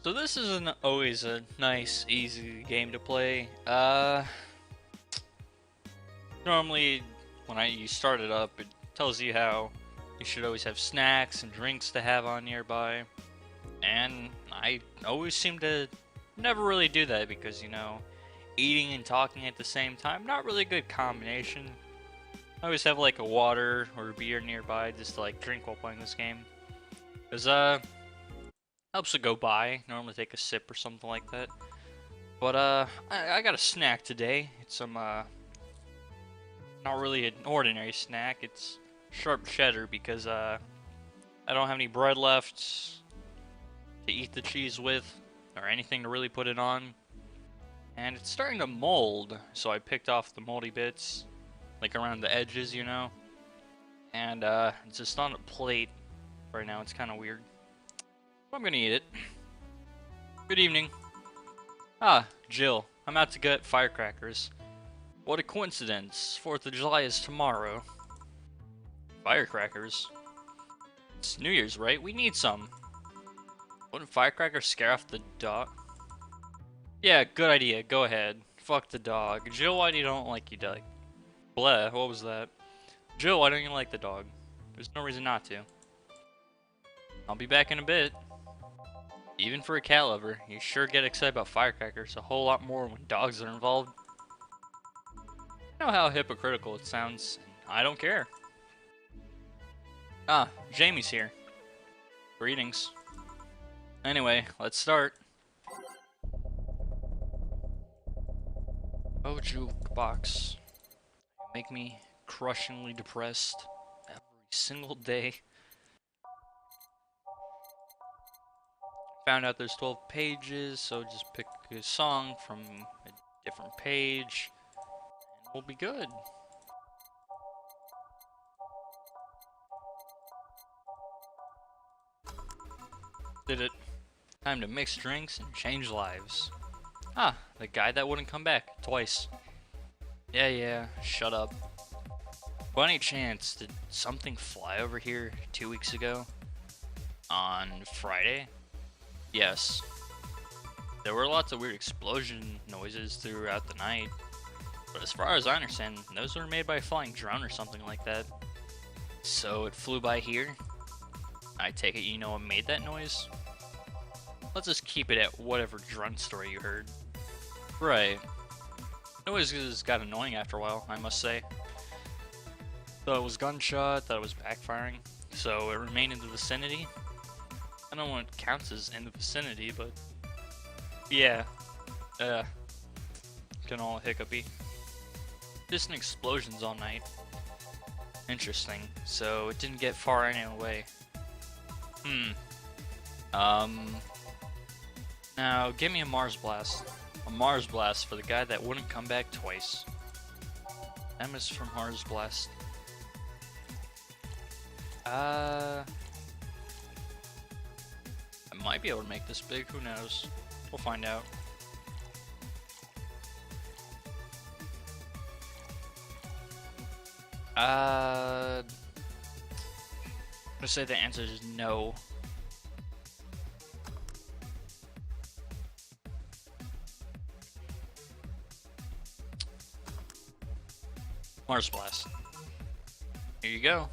So this isn't always a nice, easy game to play. Normally when you start it up, it tells you how you should always have snacks and drinks to have on nearby. And I always seem to never really do that because, eating and talking at the same time, not really a good combination. I always have like a water or a beer nearby just to like drink while playing this game. Because, helps to go by. Normally take a sip or something like that. But I got a snack today. It's some not really an ordinary snack. It's sharp cheddar because I don't have any bread left to eat the cheese with or anything to really put it on. And it's starting to mold, so I picked off the moldy bits, like around the edges, And it's just on a plate right now. It's kind of weird. I'm gonna eat it. Good evening. Ah, Jill. I'm out to get firecrackers. What a coincidence. 4th of July is tomorrow. Firecrackers? It's New Year's, right? We need some. Wouldn't firecrackers scare off the dog? Yeah, good idea. Go ahead. Fuck the dog. Jill, why do you don't like your dog? Bleh, what was that? Jill, why don't you like the dog? There's no reason not to. I'll be back in a bit. Even for a cat lover, you sure get excited about firecrackers a whole lot more when dogs are involved. I know how hypocritical it sounds, and I don't care. Ah, Jamie's here. Greetings. Anyway, let's start. Oh, jukebox. Make me crushingly depressed every single day. Found out there's 12 pages, so just pick a song from a different page, and we'll be good. Did it. Time to mix drinks and change lives. Ah, the guy that wouldn't come back twice. Yeah, shut up. By any chance, did something fly over here 2 weeks ago? On Friday? Yes. There were lots of weird explosion noises throughout the night, but as far as I understand, those were made by a flying drone or something like that. So it flew by here? I take it you know what made that noise? Let's just keep it at whatever drone story you heard. Right. Noises got annoying after a while, I must say. Thought it was gunshot, thought it was backfiring, so it remained in the vicinity. I don't know what counts as in the vicinity, but yeah, getting all hiccupy. Distant explosions all night. Interesting. So it didn't get far anyway. Now give me a Mars blast. A Mars blast for the guy that wouldn't come back twice. M is from Mars blast. I might be able to make this big, who knows? We'll find out. I'm gonna say the answer is no. Mars blast. Here you go.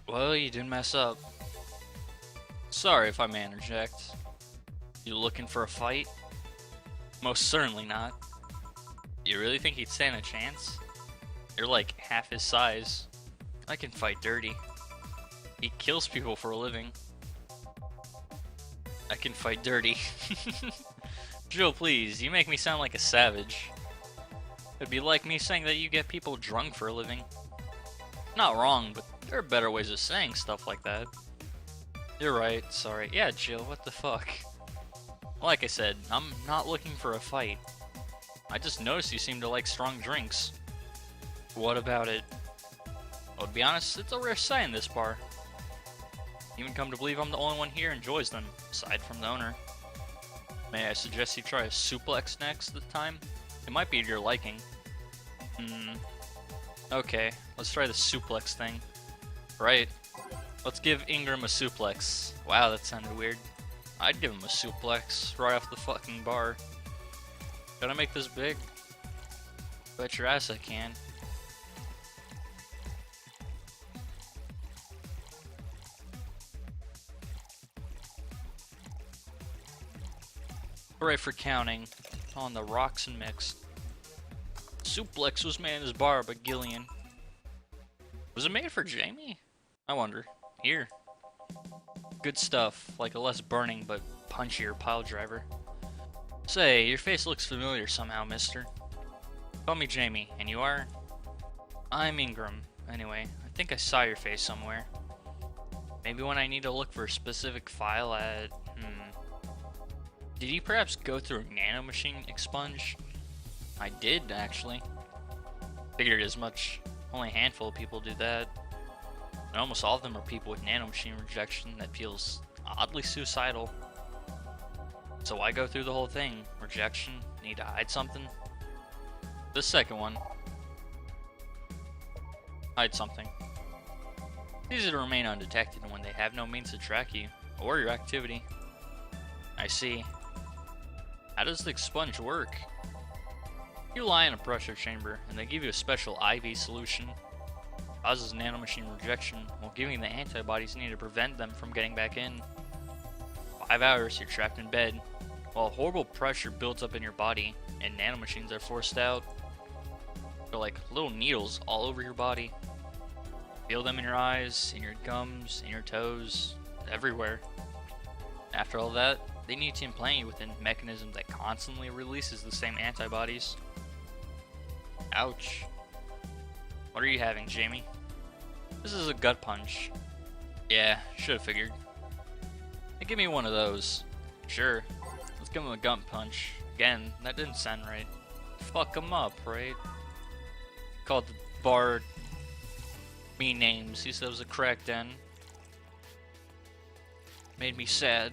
Well, you didn't mess up. Sorry if I may interject. You looking for a fight? Most certainly not. You really think he'd stand a chance? You're like half his size. I can fight dirty. He kills people for a living. I can fight dirty. Joe, please, you make me sound like a savage. It'd be like me saying that you get people drunk for a living. Not wrong, but there are better ways of saying stuff like that. You're right, sorry. Yeah, Jill, what the fuck? Like I said, I'm not looking for a fight. I just noticed you seem to like strong drinks. What about it? Well, to be honest, it's a rare sight in this bar. Even come to believe I'm the only one here enjoys them, aside from the owner. May I suggest you try a suplex next time? It might be to your liking. Okay, let's try the suplex thing. Right. Let's give Ingram a suplex. Wow, that sounded weird. I'd give him a suplex right off the fucking bar. Gotta make this big. Bet your ass I can. Hooray for counting on the rocks and mixed. Suplex was made in his bar by Gillian. Was it made for Jamie? I wonder. Here. Good stuff, like a less burning but punchier pile driver. Say, your face looks familiar somehow, mister. Call me Jamie, and you are? I'm Ingram. Anyway, I think I saw your face somewhere. Maybe when I need to look for a specific file at... Did you perhaps go through a nanomachine expunge? I did, actually. Figured as much. Only a handful of people do that. And almost all of them are people with nanomachine rejection that feels oddly suicidal. So why go through the whole thing? Rejection? Need to hide something? The second one. Hide something. It's easy to remain undetected when they have no means to track you, or your activity. I see. How does the expunge work? You lie in a pressure chamber, and they give you a special IV solution. Causes nanomachine rejection, while giving the antibodies needed to prevent them from getting back in. 5 hours, you're trapped in bed, while horrible pressure builds up in your body, and nanomachines are forced out. They're like little needles all over your body. Feel them in your eyes, in your gums, in your toes, everywhere. After all that, they need to implant you with a mechanism that constantly releases the same antibodies. Ouch. What are you having, Jamie? This is a gut punch. Yeah, should have figured. Hey, give me one of those. Sure. Let's give him a gut punch. Again, that didn't sound right. Fuck him up, right? Called the bard me names. He said it was a crack den. Made me sad.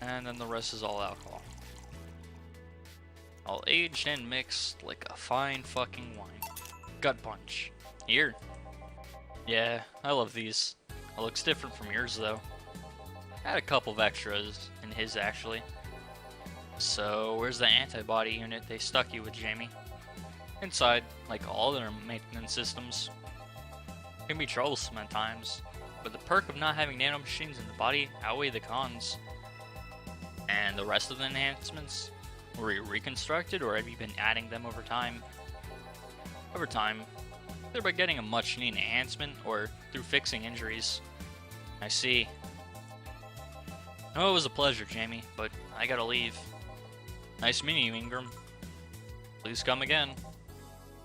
And then the rest is all alcohol. All aged and mixed like a fine fucking wine. Gut punch. Here. Yeah, I love these. It looks different from yours though. I had a couple of extras in his actually. So where's the antibody unit they stuck you with, Jamie? Inside, like all their maintenance systems. It can be troublesome at times, but the perk of not having nanomachines in the body outweigh the cons. And the rest of the enhancements? Were you reconstructed, or have you been adding them over time? Over time, either by getting a much needed enhancement, or through fixing injuries. I see. Oh, it was a pleasure, Jamie, but I gotta leave. Nice meeting you, Ingram. Please come again.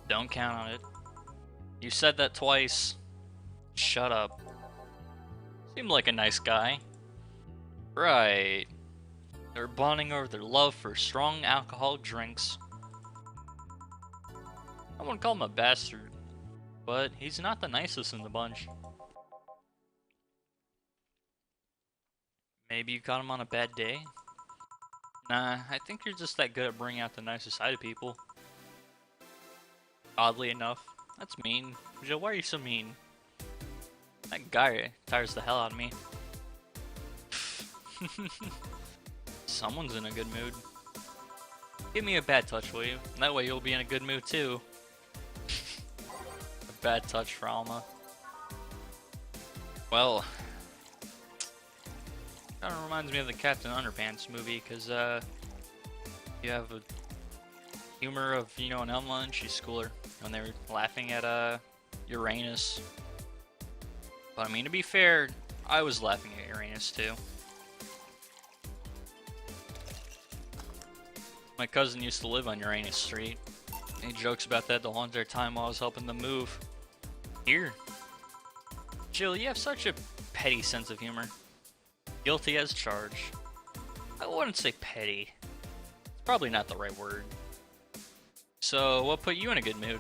Don't count on it. You said that twice. Shut up. Seemed like a nice guy. Right. They're bonding over their love for strong alcoholic drinks. I wouldn't call him a bastard, but he's not the nicest in the bunch. Maybe you caught him on a bad day? Nah, I think you're just that good at bringing out the nicer side of people. Oddly enough. That's mean. Joe, why are you so mean? That guy tires the hell out of me. Someone's in a good mood. Give me a bad touch, will you? That way you'll be in a good mood too. A bad touch for Alma. Well, kind of reminds me of the Captain Underpants movie, because you have a humor of, you know, an elementary schooler when they were laughing at Uranus. But I mean, to be fair, I was laughing at Uranus too. My cousin used to live on Uranus Street. He jokes about that the whole entire time while I was helping them move. Here. Jill, you have such a petty sense of humor. Guilty as charged. I wouldn't say petty. It's probably not the right word. So, what put you in a good mood?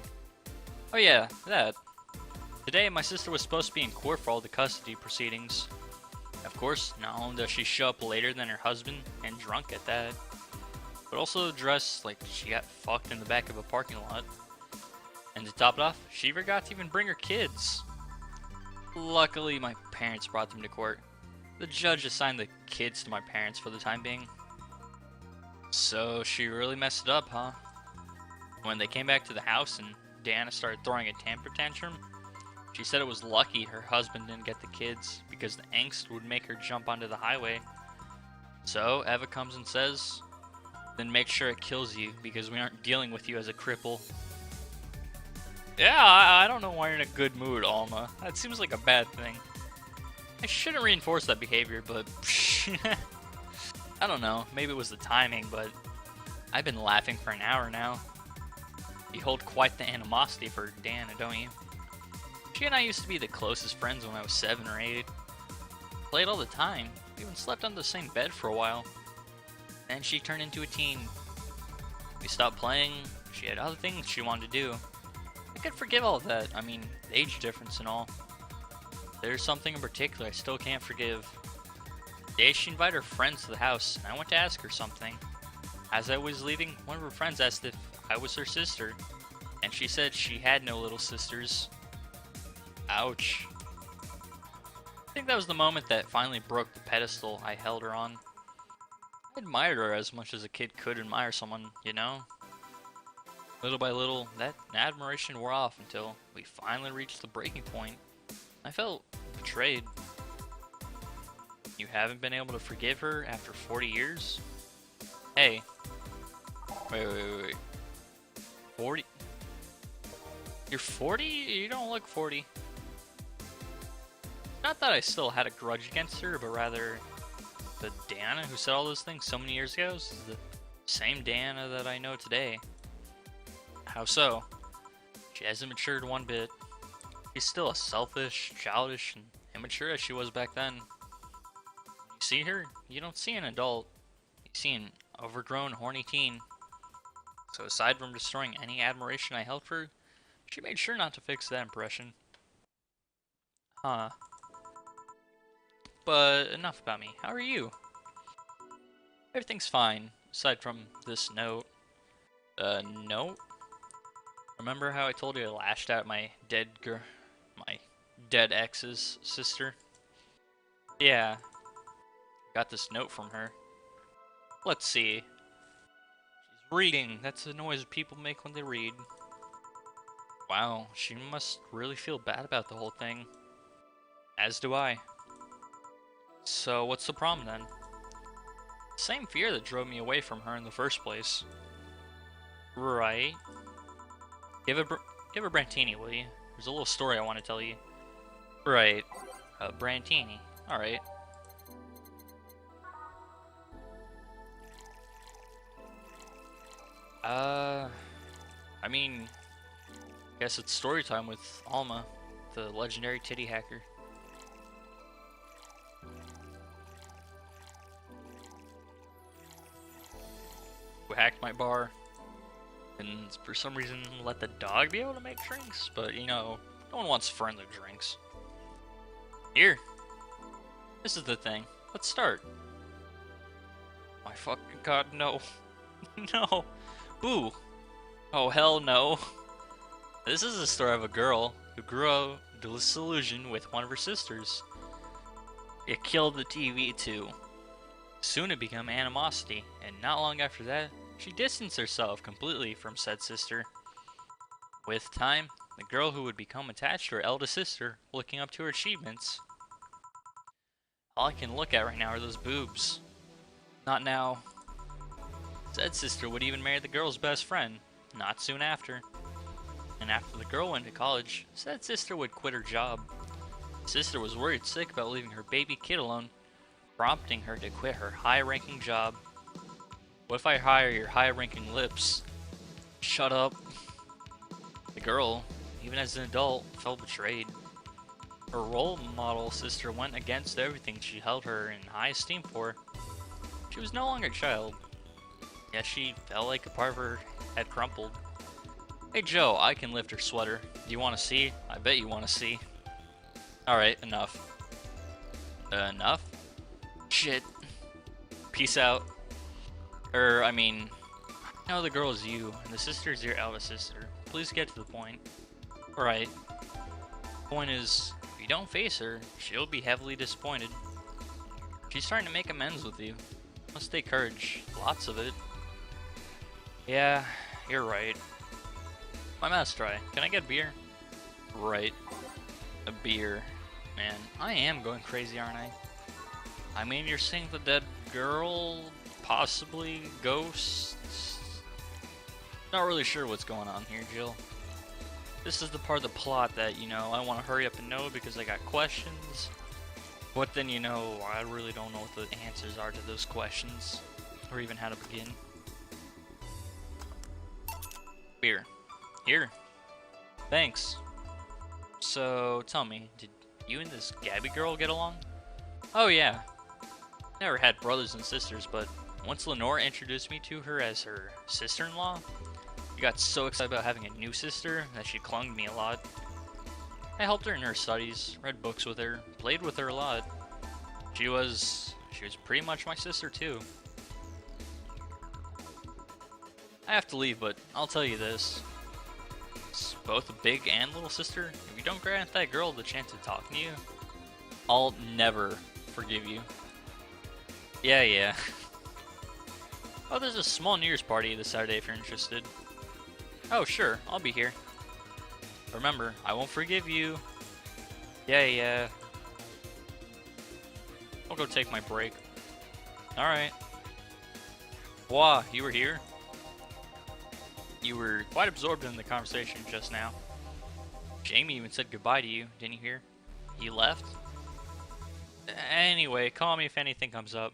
Oh yeah, that. Today, my sister was supposed to be in court for all the custody proceedings. Of course, not only does she show up later than her husband, and drunk at that, but also dressed like she got fucked in the back of a parking lot. And to top it off, she forgot to even bring her kids. Luckily, my parents brought them to court. The judge assigned the kids to my parents for the time being. So she really messed it up, huh? When they came back to the house and Diana started throwing a temper tantrum, she said it was lucky her husband didn't get the kids because the angst would make her jump onto the highway. So Eva comes and says, then make sure it kills you because we aren't dealing with you as a cripple. Yeah, I don't know why you're in a good mood, Alma. That seems like a bad thing. I shouldn't reinforce that behavior, but I don't know. Maybe it was the timing, but I've been laughing for an hour now. You hold quite the animosity for Diana, don't you? She and I used to be the closest friends when I was 7 or 8. Played all the time. We even slept on the same bed for a while. Then she turned into a teen. We stopped playing. She had other things she wanted to do. I could forgive all of that. I mean, the age difference and all. There's something in particular I still can't forgive. The day she invited her friends to the house, and I went to ask her something. As I was leaving, one of her friends asked if I was her sister, and she said she had no little sisters. Ouch. I think that was the moment that finally broke the pedestal I held her on. I admired her as much as a kid could admire someone, you know? Little by little, that admiration wore off until we finally reached the breaking point. I felt betrayed. You haven't been able to forgive her after 40 years? Hey. Wait. 40? You're 40? You don't look 40. Not that I still had a grudge against her, but rather the Diana who said all those things so many years ago is the same Diana that I know today. How so? She hasn't matured one bit. She's still as selfish, childish, and immature as she was back then. You see her, you don't see an adult. You see an overgrown, horny teen. So aside from destroying any admiration I held for her, she made sure not to fix that impression. Huh. But enough about me. How are you? Everything's fine, aside from this note. Note? Remember how I told you I lashed out at my dead ex's sister? Yeah. Got this note from her. Let's see. She's reading. That's the noise people make when they read. Wow, she must really feel bad about the whole thing. As do I. So what's the problem then? Same fear that drove me away from her in the first place. Right. Give a Brantini, will you? There's a little story I want to tell you. Right. Brantini. Alright. I mean, guess it's story time with Alma, the legendary titty hacker. Who hacked my bar, and for some reason let the dog be able to make drinks, but you know, no one wants friendly drinks. Here. This is the thing. Let's start. My fucking god, no. No. Boo. Oh, hell no. This is the story of a girl who grew disillusioned with one of her sisters. It killed the TV too. Soon it became animosity, and not long after that, she distanced herself completely from said sister. With time, the girl who would become attached to her eldest sister, looking up to her achievements. All I can look at right now are those boobs. Not now. Said sister would even marry the girl's best friend, not soon after. And after the girl went to college, said sister would quit her job. Sister was worried sick about leaving her baby kid alone, prompting her to quit her high-ranking job. What if I hire your high-ranking lips? Shut up. The girl, even as an adult, felt betrayed. Her role model sister went against everything she held her in high esteem for. She was no longer a child. Yet she felt like a part of her had crumpled. Hey Joe, I can lift her sweater. Do you want to see? I bet you want to see. Alright, enough. Enough? Shit. Peace out. I mean, I know the girl is you, and the sister is your eldest sister. Please get to the point. Alright. Point is, you don't face her, she'll be heavily disappointed. She's trying to make amends with you. Must take courage. Lots of it. Yeah, you're right. My mouth's dry. Can I get beer? Right. A beer. Man, I am going crazy, aren't I? I mean, you're seeing the dead girl, possibly ghosts. Not really sure what's going on here, Jill. This is the part of the plot that, you know, I want to hurry up and know because I got questions. But then, you know, I really don't know what the answers are to those questions, or even how to begin. Beer. Here. Thanks. So, tell me, did you and this Gabby girl get along? Oh yeah. Never had brothers and sisters, but once Lenore introduced me to her as her sister-in-law, I got so excited about having a new sister that she clung to me a lot. I helped her in her studies, read books with her, played with her a lot. She was pretty much my sister too. I have to leave, but I'll tell you this. It's both a big and little sister. If you don't grant that girl the chance to talk to you, I'll never forgive you. Yeah. Oh, there's a small New Year's party this Saturday if you're interested. Oh, sure, I'll be here. Remember, I won't forgive you. Yeah. I'll go take my break. Alright. Wow, you were here? You were quite absorbed in the conversation just now. Jamie even said goodbye to you, didn't you hear? He left? Anyway, call me if anything comes up.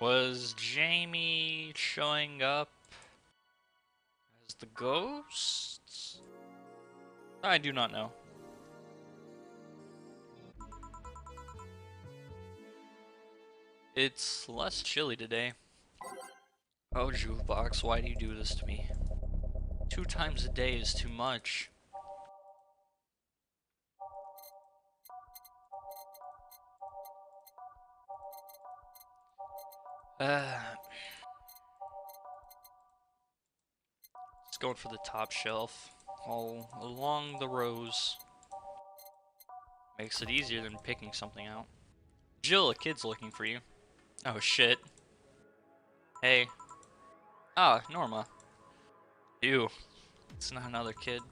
Was Jamie showing up as the ghost? I do not know. It's less chilly today. Oh, Jukebox, why do you do this to me? 2 times a day is too much. It's going for the top shelf, all along the rows. Makes it easier than picking something out. Jill, a kid's looking for you. Oh shit. Hey. Ah, Norma. Ew. It's not another kid.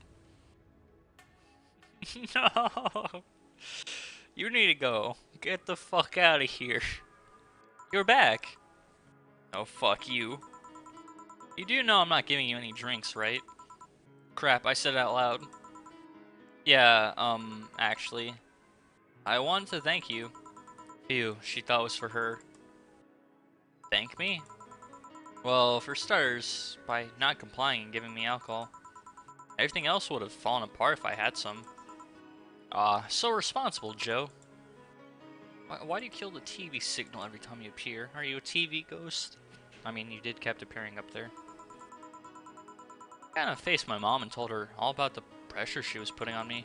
No! You need to go. Get the fuck out of here. You're back. Oh, fuck you. You do know I'm not giving you any drinks, right? Crap, I said it out loud. Yeah, actually. I wanted to thank you. Ew, she thought it was for her. Thank me? Well, for starters, by not complying and giving me alcohol. Everything else would have fallen apart if I had some. So responsible, Joe. Why do you kill the TV signal every time you appear? Are you a TV ghost? I mean, you did kept appearing up there. I kind of faced my mom and told her all about the pressure she was putting on me.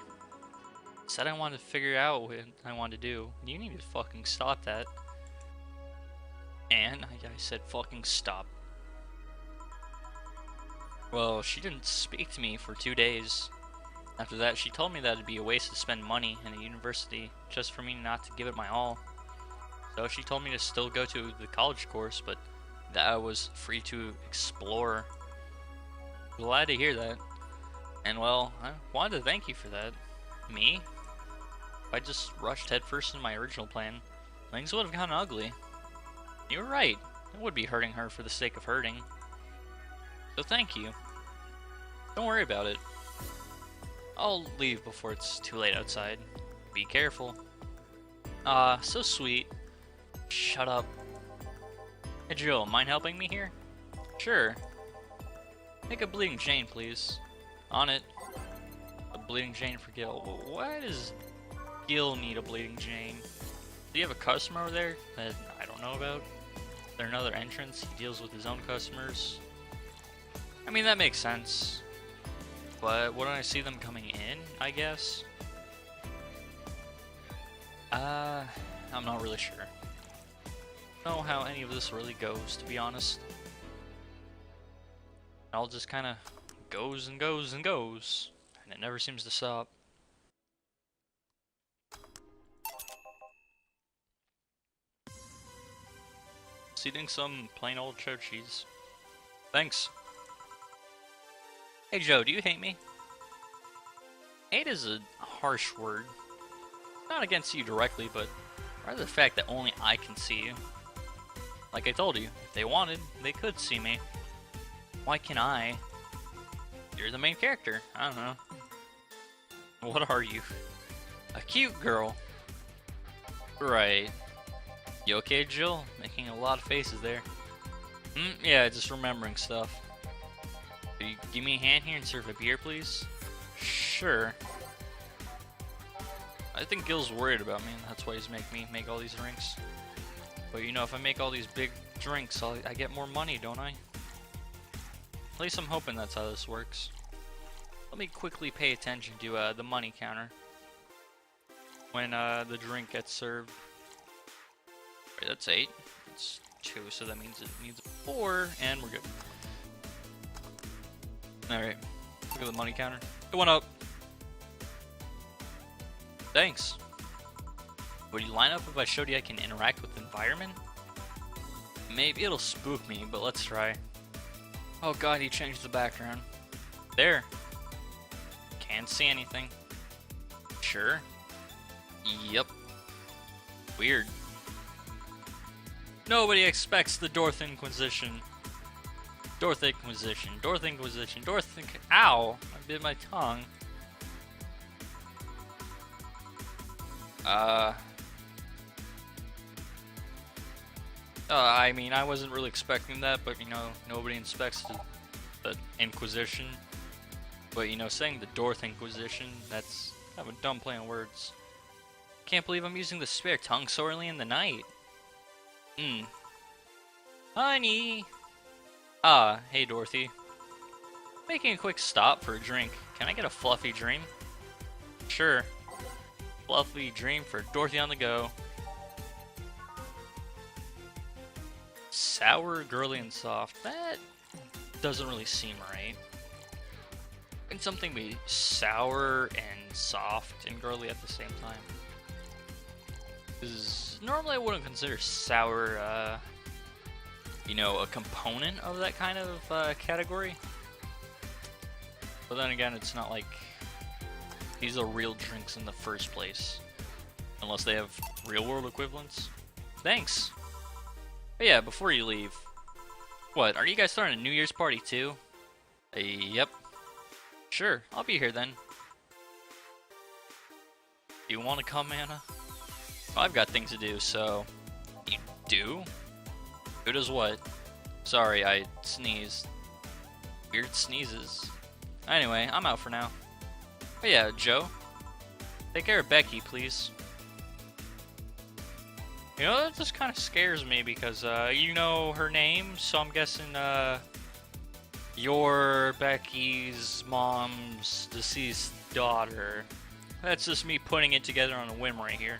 Said I wanted to figure out what I wanted to do. You need to fucking stop that. And I said fucking stop. Well, she didn't speak to me for 2 days. After that, she told me that it'd be a waste to spend money in a university just for me not to give it my all. So she told me to still go to the college course, but that I was free to explore. Glad to hear that. And well, I wanted to thank you for that. Me? If I just rushed headfirst into my original plan, things would have gotten ugly. You were right. I would be hurting her for the sake of hurting. So thank you. Don't worry about it. I'll leave before it's too late outside. Be careful. So sweet. Shut up. Hey Jill, mind helping me here? Sure. Make a bleeding Jane, please. On it. A bleeding Jane for Gil. Why does Gil need a bleeding Jane? Do you have a customer over there that I don't know about? Is there another entrance? He deals with his own customers. I mean, that makes sense. But wouldn't I see them coming in, I guess? I'm not really sure. I don't know how any of this really goes, to be honest. It all just kind of goes and goes and goes, and it never seems to stop. Just eating some plain old cheddar cheese. Thanks. Hey Joe, do you hate me? Hate is a harsh word. Not against you directly, but rather the fact that only I can see you. Like I told you, if they wanted, they could see me. Why can't I? You're the main character. I don't know. What are you? A cute girl. Right. You okay, Jill? Making a lot of faces there. Yeah, just remembering stuff. Could you give me a hand here and serve a beer, please? Sure. I think Gil's worried about me, and that's why he's making me make all these drinks. But you know, if I make all these big drinks, I get more money, don't I? At least I'm hoping that's how this works. Let me quickly pay attention to the money counter when the drink gets served. Wait, that's 8. It's 2, so that means it needs 4, and we're good. Alright, look at the money counter. It went up. Thanks. Would you line up if I showed you I can interact with the environment? Maybe it'll spook me, but let's try. Oh god, he changed the background. There. Can't see anything. Sure. Yep. Weird. Nobody expects the Dorth Inquisition. Dorth Inquisition. Dorth Inquisition. Ow! I bit my tongue. I mean, I wasn't really expecting that, but you know, nobody expects the Inquisition. But you know, saying the Dorth Inquisition, that's kind of a dumb play on words. Can't believe I'm using the spare tongue so early in the night. Honey! Ah, hey Dorothy. Making a quick stop for a drink. Can I get a fluffy dream? Sure. Fluffy dream for Dorothy on the go. Sour, girly, and soft. That doesn't really seem right. Can something be sour and soft and girly at the same time? Because normally I wouldn't consider sour, you know, a component of that kind of category. But then again, it's not like these are real drinks in the first place. Unless they have real world equivalents. Thanks! But yeah, before you leave. What, are you guys throwing a New Year's party too? Yep. Sure, I'll be here then. Do you want to come, Anna? Well, I've got things to do, so... You do? Who does what? Sorry, I sneezed. Weird sneezes. Anyway, I'm out for now. But yeah, Joe. Take care of Becky, please. You know, that just kind of scares me because, you know her name, so I'm guessing, you're Becky's mom's deceased daughter. That's just me putting it together on a whim right here.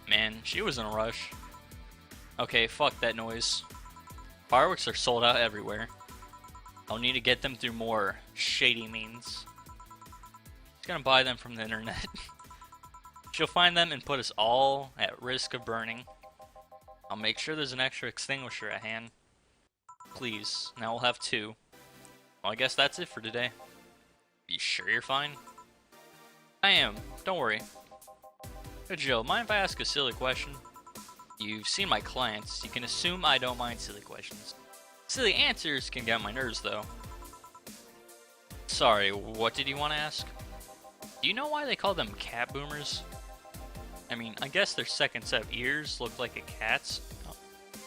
Man, she was in a rush. Okay, fuck that noise. Fireworks are sold out everywhere. I'll need to get them through more shady means. Just gonna buy them from the internet. She'll find them and put us all at risk of burning. I'll make sure there's an extra extinguisher at hand. Please, now we'll have 2. Well, I guess that's it for today. You sure you're fine? I am, don't worry. Hey Jill, mind if I ask a silly question? You've seen my clients, you can assume I don't mind silly questions. Silly answers can get on my nerves though. Sorry, what did you want to ask? Do you know why they call them cat boomers? I mean, I guess their second set of ears look like a cat's,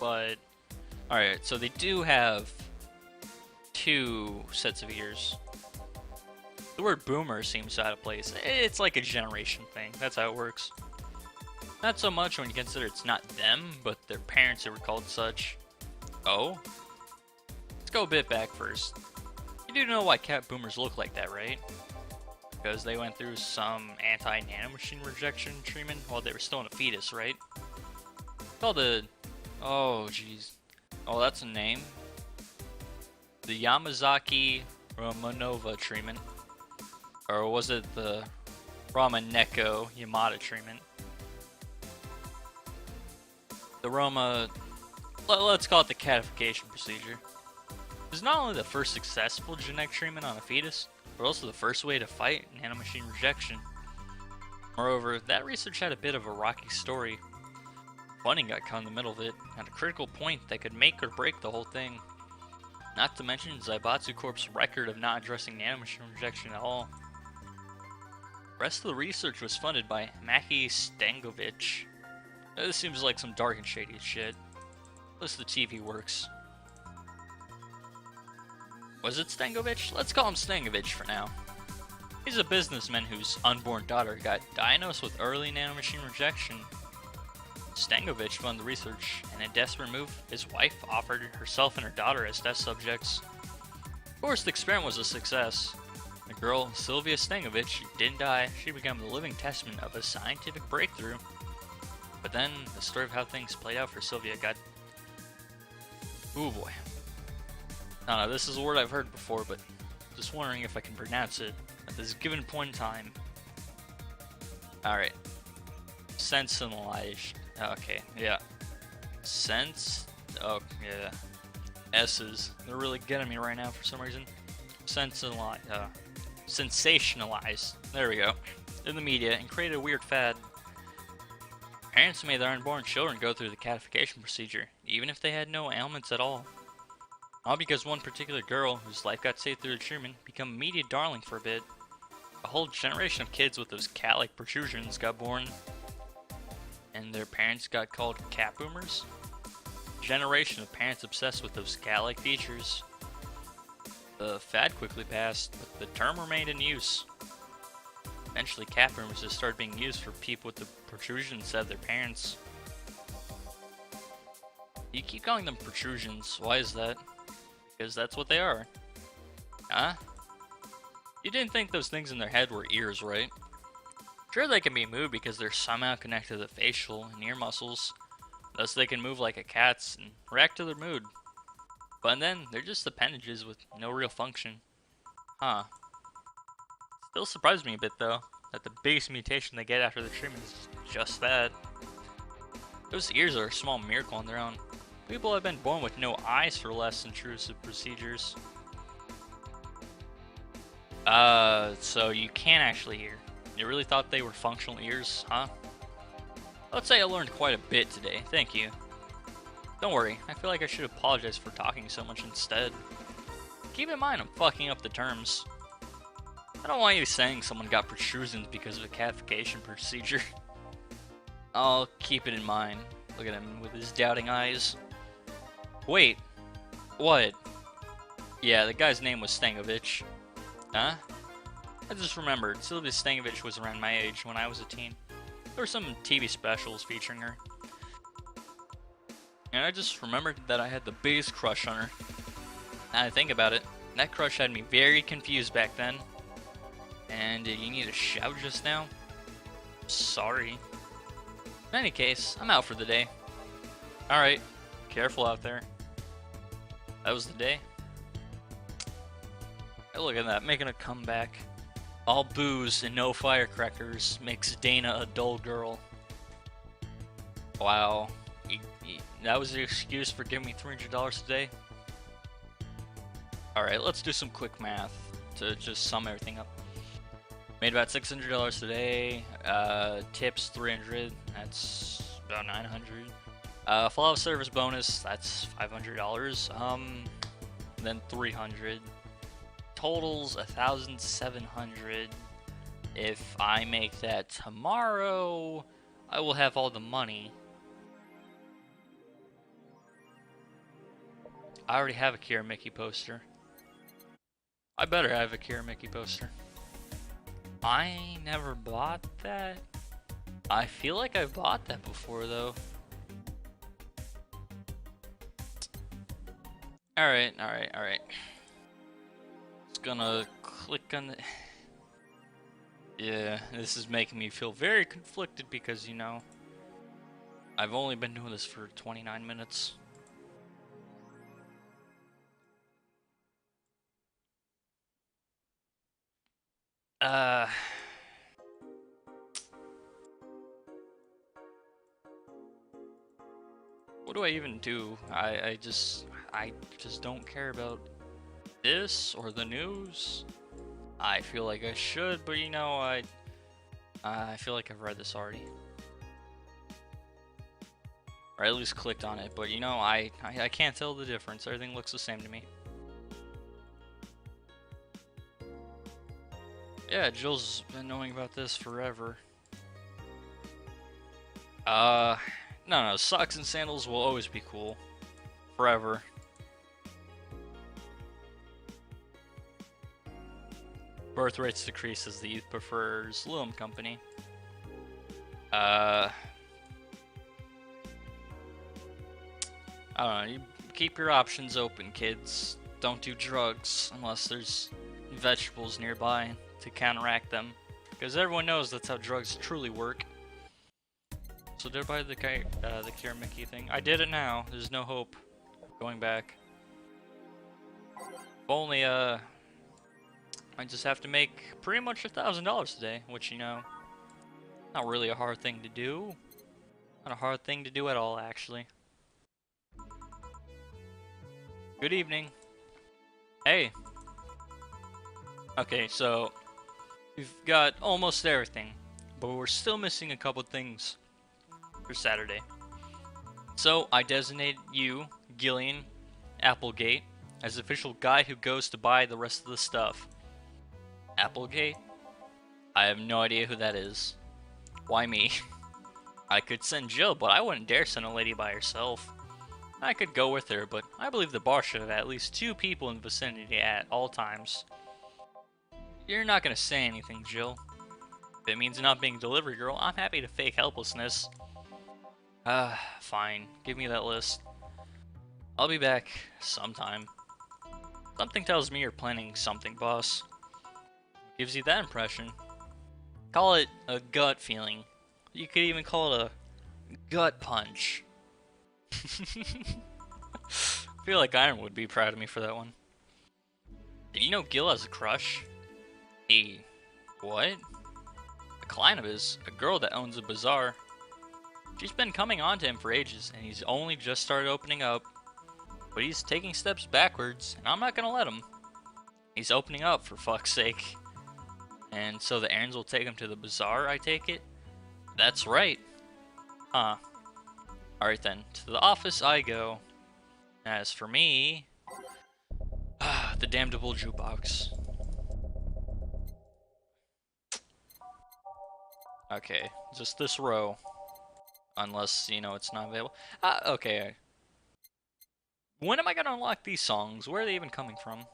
but... Alright, so they do have 2 sets of ears. The word boomer seems out of place. It's like a generation thing, that's how it works. Not so much when you consider it's not them, but their parents who were called such. Oh? Let's go a bit back first. You do know why cat boomers look like that, right? Because they went through some anti-nanomachine rejection treatment while they were still in a fetus, right? It's called a... Oh, jeez. Oh, that's a name. The Yamazaki Romanova treatment. Or was it the Ramaneko Yamada treatment? The let's call it the catification procedure. It is not only the first successful genetic treatment on a fetus, but also the first way to fight nanomachine rejection. Moreover, that research had a bit of a rocky story. Funding got caught in the middle of it, at a critical point that could make or break the whole thing. Not to mention Zaibatsu Corp's record of not addressing nanomachine rejection at all. The rest of the research was funded by Maki Stangovich. This seems like some dark and shady shit. Unless the TV works. Was it Stangovich? Let's call him Stangovich for now. He's a businessman whose unborn daughter got diagnosed with early nanomachine rejection. Stangovich funded the research, and in a desperate move, his wife offered herself and her daughter as test subjects. Of course, the experiment was a success. The girl, Sylvia Stangovich, didn't die. She became the living testament of a scientific breakthrough. But then, the story of how things played out for Sylvia got... Ooh boy. No, this is a word I've heard before, but just wondering if I can pronounce it at this given point in time. Alright. Sensationalized. Okay, yeah. Oh, yeah. S's. They're really getting me right now for some reason. Sensationalized. There we go. In the media and created a weird fad. Parents made their unborn children go through the catification procedure, even if they had no ailments at all. All because one particular girl, whose life got saved through the treatment, became a media darling for a bit. A whole generation of kids with those cat-like protrusions got born, and their parents got called cat boomers. A generation of parents obsessed with those cat-like features. The fad quickly passed, but the term remained in use. Eventually, cat boomers just started being used for people with the protrusions instead of their parents. You keep calling them protrusions. Why is that? Because that's what they are. Huh? You didn't think those things in their head were ears, right? Sure, they can be moved because they're somehow connected to the facial and ear muscles. Thus, they can move like a cat's and react to their mood. But then, they're just appendages with no real function. Huh. Still surprised me a bit, though, that the biggest mutation they get after the treatment is just that. Those ears are a small miracle on their own. People have been born with no eyes for less intrusive procedures. So you can't actually hear. You really thought they were functional ears, huh? Let's say I learned quite a bit today, thank you. Don't worry, I feel like I should apologize for talking so much instead. Keep in mind I'm fucking up the terms. I don't want you saying someone got protrusions because of a catification procedure. I'll keep it in mind. Look at him with his doubting eyes. Wait. What? Yeah, the guy's name was Stangovich. Huh? I just remembered, Sylvia Stangovich was around my age when I was a teen. There were some TV specials featuring her. And I just remembered that I had the biggest crush on her. Now I think about it, that crush had me very confused back then. And did you need a shout just now? Sorry. In any case, I'm out for the day. Alright, careful out there. That was the day. Hey, look at that, making a comeback. All booze and no firecrackers makes Dana a dull girl. Wow. That was the excuse for giving me $300 today? Alright, let's do some quick math to just sum everything up. Made about $600 today. Tips 300. That's about 900. Follow service bonus. That's $500. Then 300. Totals 1,700. If I make that tomorrow, I will have all the money. I already have a Kira Mickey poster. I better have a Kira Mickey poster. I never bought that. I feel like I've bought that before though. Alright. Just gonna click on the... Yeah, this is making me feel very conflicted because, you know, I've only been doing this for 29 minutes. Uh, what do I even do? I just don't care about this or the news. I feel like I should, but you know, I feel like I've read this already. Or at least clicked on it, but you know, I can't tell the difference. Everything looks the same to me. Yeah, Jill's been knowing about this forever. No, socks and sandals will always be cool. Forever. Birth rates decrease as the youth prefers Loom Company. I don't know, you keep your options open, kids. Don't do drugs unless there's vegetables nearby to counteract them. Because everyone knows that's how drugs truly work. So did I buy the Kira Mickey thing? I did it now. There's no hope going back. If only, I just have to make pretty much $1,000 today, which, you know, not really a hard thing to do. Not a hard thing to do at all, actually. Good evening. Hey. Okay, so we've got almost everything, but we're still missing a couple things for Saturday. So I designated you, Gillian Applegate, as the official guy who goes to buy the rest of the stuff. Applegate? I have no idea who that is. Why me? I could send Jill, but I wouldn't dare send a lady by herself. I could go with her, but I believe the bar should have at least 2 people in the vicinity at all times. You're not gonna say anything, Jill. If it means not being delivery girl, I'm happy to fake helplessness. Fine. Give me that list. I'll be back sometime. Something tells me you're planning something, boss. What gives you that impression? Call it a gut feeling. You could even call it a gut punch. I feel like Iron would be proud of me for that one. Did you know Gil has a crush? What? A client of his, a girl that owns a bazaar. She's been coming on to him for ages, and he's only just started opening up. But he's taking steps backwards, and I'm not gonna let him. He's opening up, for fuck's sake. And so the errands will take him to the bazaar, I take it? That's right. Huh. Alright then, to the office I go. As for me... the damnable jukebox. Okay, just this row. Unless, you know, it's not available. Okay. When am I gonna unlock these songs? Where are they even coming from?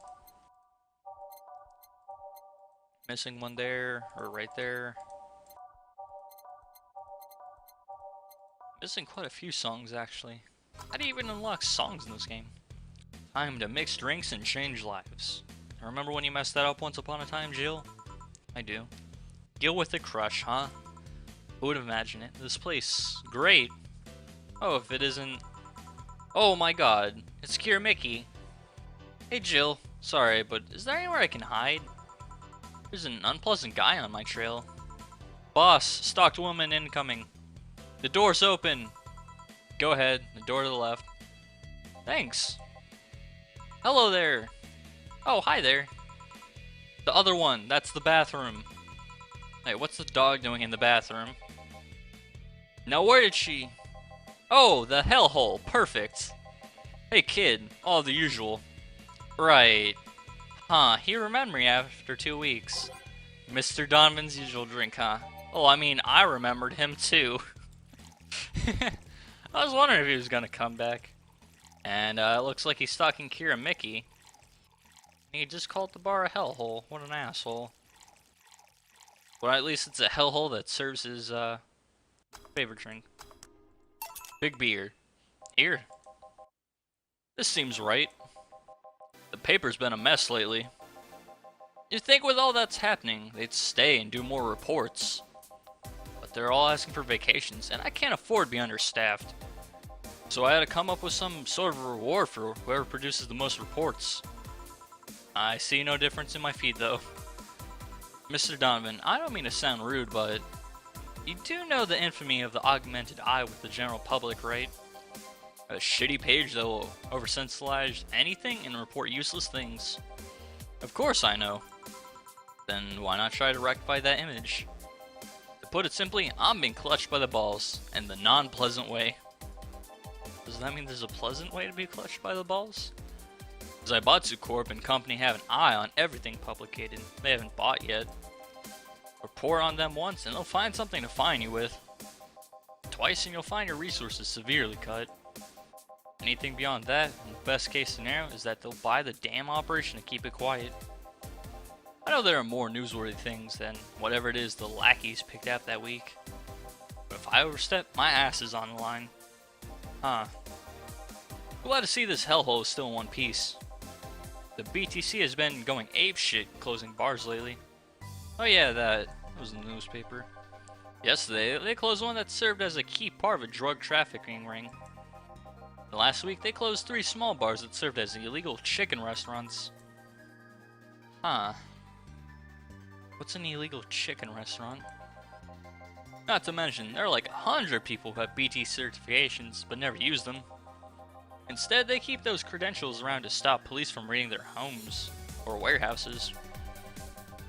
Missing one there, or right there. Missing quite a few songs, actually. How do you even unlock songs in this game? Time to mix drinks and change lives. I remember when you messed that up once upon a time, Jill? I do. Gil with a crush, huh? Who would imagine it? This place, great. Oh, if it isn't... Oh my god, it's Kira Mickey. Hey Jill, sorry, but is there anywhere I can hide? There's an unpleasant guy on my trail. Boss, stalked woman incoming. The door's open. Go ahead, the door to the left. Thanks. Hello there. Oh, hi there. The other one, that's the bathroom. Hey, what's the dog doing in the bathroom? Now where did she... Oh, the hellhole, perfect. Hey kid, all the usual. Right. Huh, he remembered me after 2 weeks. Mr. Donovan's usual drink, huh? Oh, I mean, I remembered him too. I was wondering if he was gonna come back. And it looks like he's stalking Kira Mickey. He just called the bar a hellhole. What an asshole. Well, at least it's a hellhole that serves his favorite drink. Big beer. Here. This seems right. The paper's been a mess lately. You'd think with all that's happening, they'd stay and do more reports. But they're all asking for vacations, and I can't afford to be understaffed. So I had to come up with some sort of reward for whoever produces the most reports. I see no difference in my feed, though. Mr. Donovan, I don't mean to sound rude, but you do know the infamy of the augmented eye with the general public, right? A shitty page that will oversensationalize anything and report useless things. Of course I know. Then why not try to rectify that image? To put it simply, I'm being clutched by the balls, in the non-pleasant way. Does that mean there's a pleasant way to be clutched by the balls? Zaibatsu Corp and company have an eye on everything publicated. They haven't bought yet. Report on them once and they'll find something to fine you with. Twice and you'll find your resources severely cut. Anything beyond that, in the best case scenario, is that they'll buy the damn operation to keep it quiet. I know there are more newsworthy things than whatever it is the lackeys picked up that week. But if I overstep, my ass is on the line. Huh. Glad to see this hellhole is still in one piece. The BTC has been going apeshit closing bars lately. Oh yeah, that was in the newspaper. Yesterday, they closed one that served as a key part of a drug trafficking ring. And last week, they closed 3 small bars that served as illegal chicken restaurants. Huh. What's an illegal chicken restaurant? Not to mention, there are like 100 people who have BT certifications but never use them. Instead, they keep those credentials around to stop police from raiding their homes or warehouses.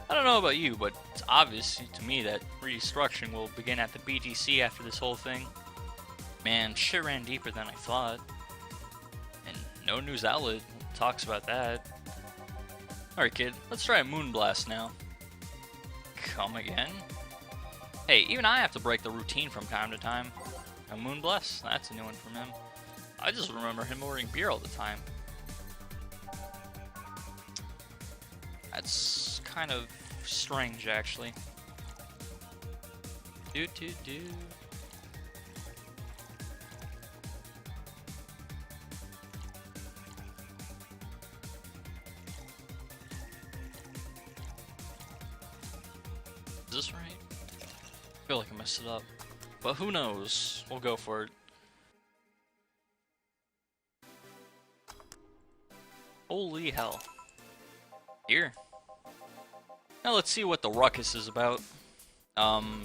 I don't know about you, but it's obvious to me that restructuring will begin at the BTC after this whole thing. Man, shit ran deeper than I thought. And no news outlet talks about that. Alright kid, let's try a Moonblast now. Come again? Hey, even I have to break the routine from time to time. A Moonblast? That's a new one from him. I just remember him ordering beer all the time. That's kind of strange, actually. Do. Is this right? I feel like I messed it up. But who knows? We'll go for it. Holy hell. Here. Now let's see what the ruckus is about.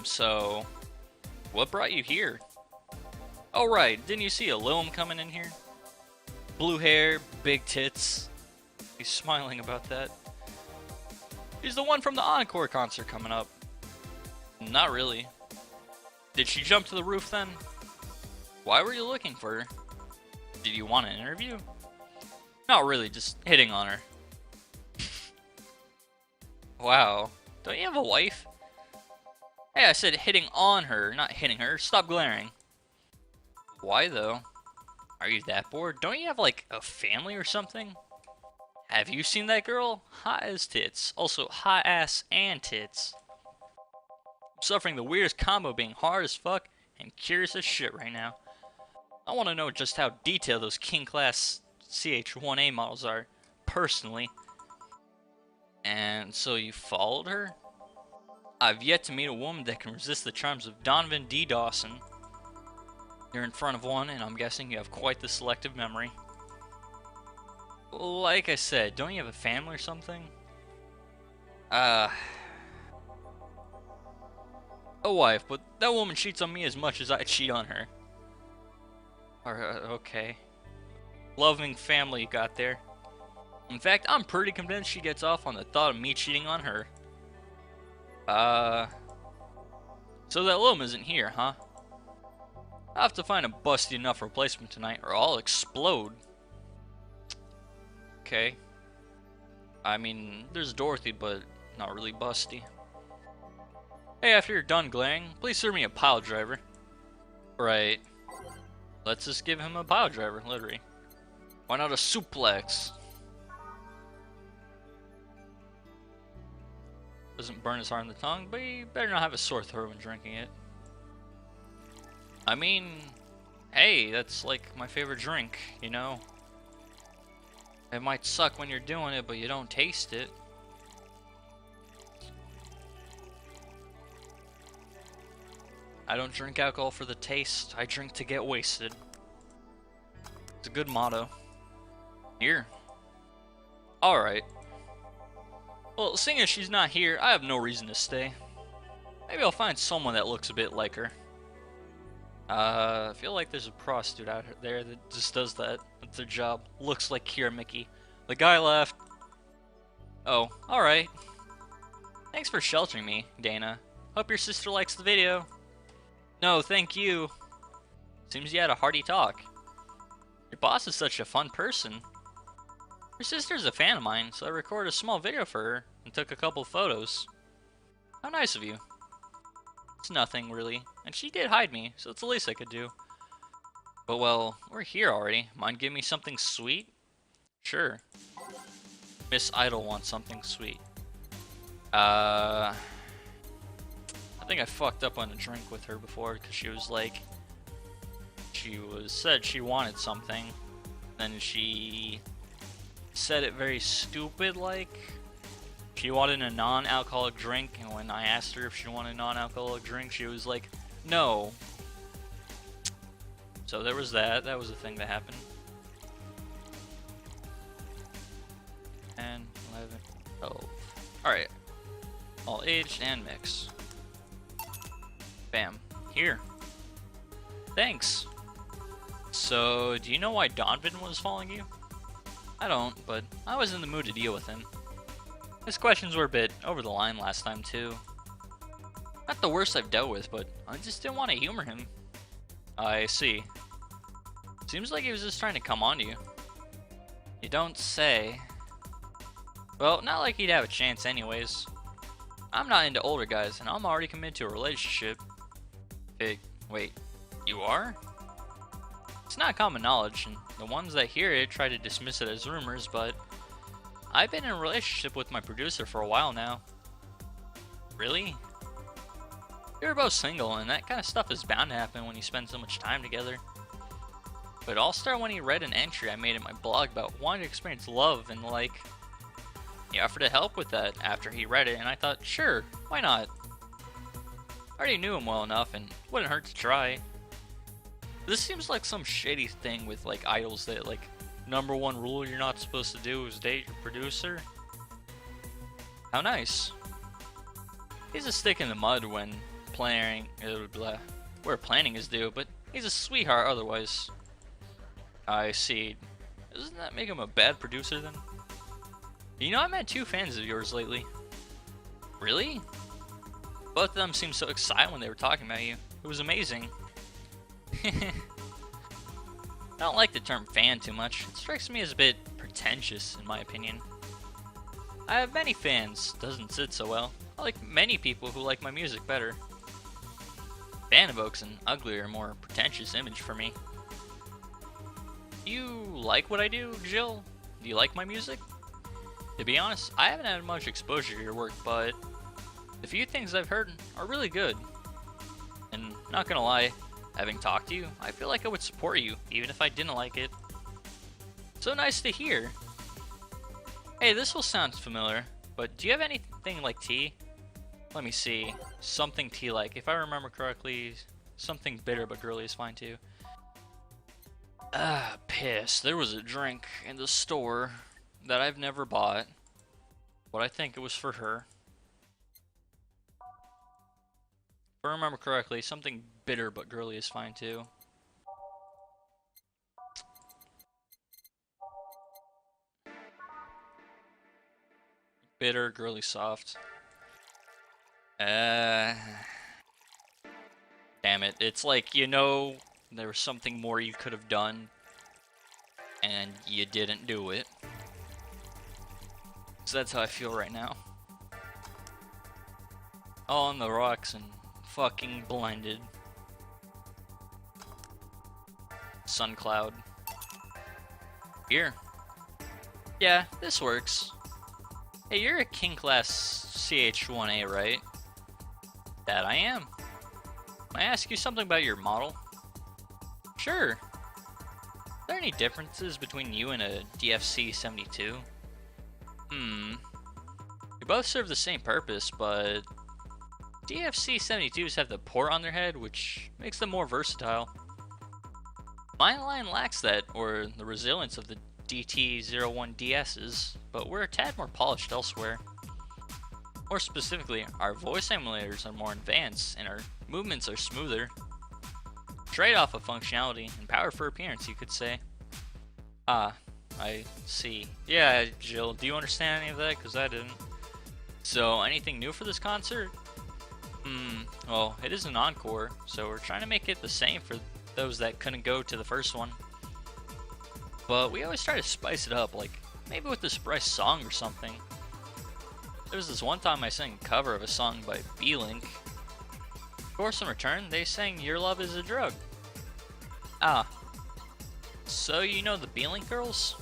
So... what brought you here? Oh right, didn't you see a Lilm coming in here? Blue hair, big tits. He's smiling about that. He's the one from the Encore concert coming up. Not really. Did she jump to the roof then? Why were you looking for her? Did you want an interview? Not really, just hitting on her. Wow. Don't you have a wife? Hey, I said hitting on her, not hitting her. Stop glaring. Why though? Are you that bored? Don't you have like a family or something? Have you seen that girl? Hot as tits. Also hot ass and tits. I'm suffering the weirdest combo being hard as fuck and curious as shit right now. I want to know just how detailed those king class CH-1A models are, personally. And so you followed her? I've yet to meet a woman that can resist the charms of Donovan D. Dawson. You're in front of one, and I'm guessing you have quite the selective memory. Like I said, don't you have a family or something? A wife, but that woman cheats on me as much as I cheat on her. Okay. Loving family you got there. In fact, I'm pretty convinced she gets off on the thought of me cheating on her. So that Lilm isn't here, huh? I'll have to find a busty enough replacement tonight or I'll explode. Okay. I mean, there's Dorothy, but not really busty. Hey, after you're done glaring, please serve me a pile driver. Right. Let's just give him a pile driver, literally. Why not a suplex? Doesn't burn as hard on the tongue, but you better not have a sore throat when drinking it. I mean, hey, that's like my favorite drink, you know? It might suck when you're doing it, but you don't taste it. I don't drink alcohol for the taste, I drink to get wasted. It's a good motto. Here. Alright. Well, seeing as she's not here, I have no reason to stay. Maybe I'll find someone that looks a bit like her. I feel like there's a prostitute out there that just does that. That's their job. Looks like Kira Mickey. The guy left. Oh, alright. Thanks for sheltering me, Dana. Hope your sister likes the video. No, thank you. Seems you had a hearty talk. Your boss is such a fun person. Her sister's a fan of mine, so I recorded a small video for her and took a couple photos. How nice of you. It's nothing, really. And she did hide me, so it's the least I could do. But well, we're here already. Mind giving me something sweet? Sure. Miss Idol wants something sweet. I think I fucked up on a drink with her before because she was like, said she wanted something, then she said it very stupid like. She wanted a non-alcoholic drink, and when I asked her if she wanted a non-alcoholic drink, she was like, no. So there was that. That was a thing that happened. 10, 11, 12. Alright. All aged and mix. Bam. Here. Thanks. So, do you know why Donovan was following you? I don't, but I was in the mood to deal with him. His questions were a bit over the line last time, too. Not the worst I've dealt with, but I just didn't want to humor him. I see. Seems like he was just trying to come on to you. You don't say. Well, not like he'd have a chance anyways. I'm not into older guys, and I'm already committed to a relationship. Wait, you are? It's not common knowledge, and the ones that hear it try to dismiss it as rumors, but I've been in a relationship with my producer for a while now. Really? We were both single, and that kind of stuff is bound to happen when you spend so much time together. But it all started when he read an entry I made in my blog about wanting to experience love, and like, he offered to help with that after he read it, and I thought, sure, why not? I already knew him well enough, and wouldn't hurt to try. This seems like some shady thing with like idols that like, #1 rule you're not supposed to do is date your producer. How nice. He's a stick in the mud when planning, where planning is due, but he's a sweetheart otherwise. I see. Doesn't that make him a bad producer then? You know, I've had 2 fans of yours lately. Really? Both of them seemed so excited when they were talking about you. It was amazing. I don't like the term fan too much. It strikes me as a bit pretentious, in my opinion. I have many fans. Doesn't sit so well. I like many people who like my music better. Fan evokes an uglier, more pretentious image for me. You like what I do, Jill? Do you like my music? To be honest, I haven't had much exposure to your work, but the few things I've heard are really good. And not gonna lie, having talked to you, I feel like I would support you, even if I didn't like it. So nice to hear. Hey, this will sound familiar, but do you have anything like tea? Let me see. Something tea-like. If I remember correctly, something bitter but girly is fine too. Ah, piss. There was a drink in the store that I've never bought, but I think it was for her. If I remember correctly, something bitter but girly is fine too. Bitter, girly, soft. Damn it. It's like, you know, there was something more you could have done, and you didn't do it. So that's how I feel right now. All on the rocks and fucking blinded. Sun cloud. Here. Yeah, this works. Hey, you're a King Class CH1A, right? That I am. May I ask you something about your model? Sure. Are there any differences between you and a DFC-72? You both serve the same purpose, but DFC-72s have the port on their head, which makes them more versatile. My line lacks that, or the resilience of the DT-01DS's, but we're a tad more polished elsewhere. More specifically, our voice emulators are more advanced and our movements are smoother. Trade-off of functionality and power for appearance, you could say. Ah, I see. Yeah, Jill, do you understand any of that? Because I didn't. So, anything new for this concert? Well, it is an encore, so we're trying to make it the same for those that couldn't go to the first one. But we always try to spice it up, like maybe with a surprise song or something. There was this one time I sang a cover of a song by B-Link. Of course, in return, they sang Your Love Is a Drug. Ah, so you know the B-Link girls?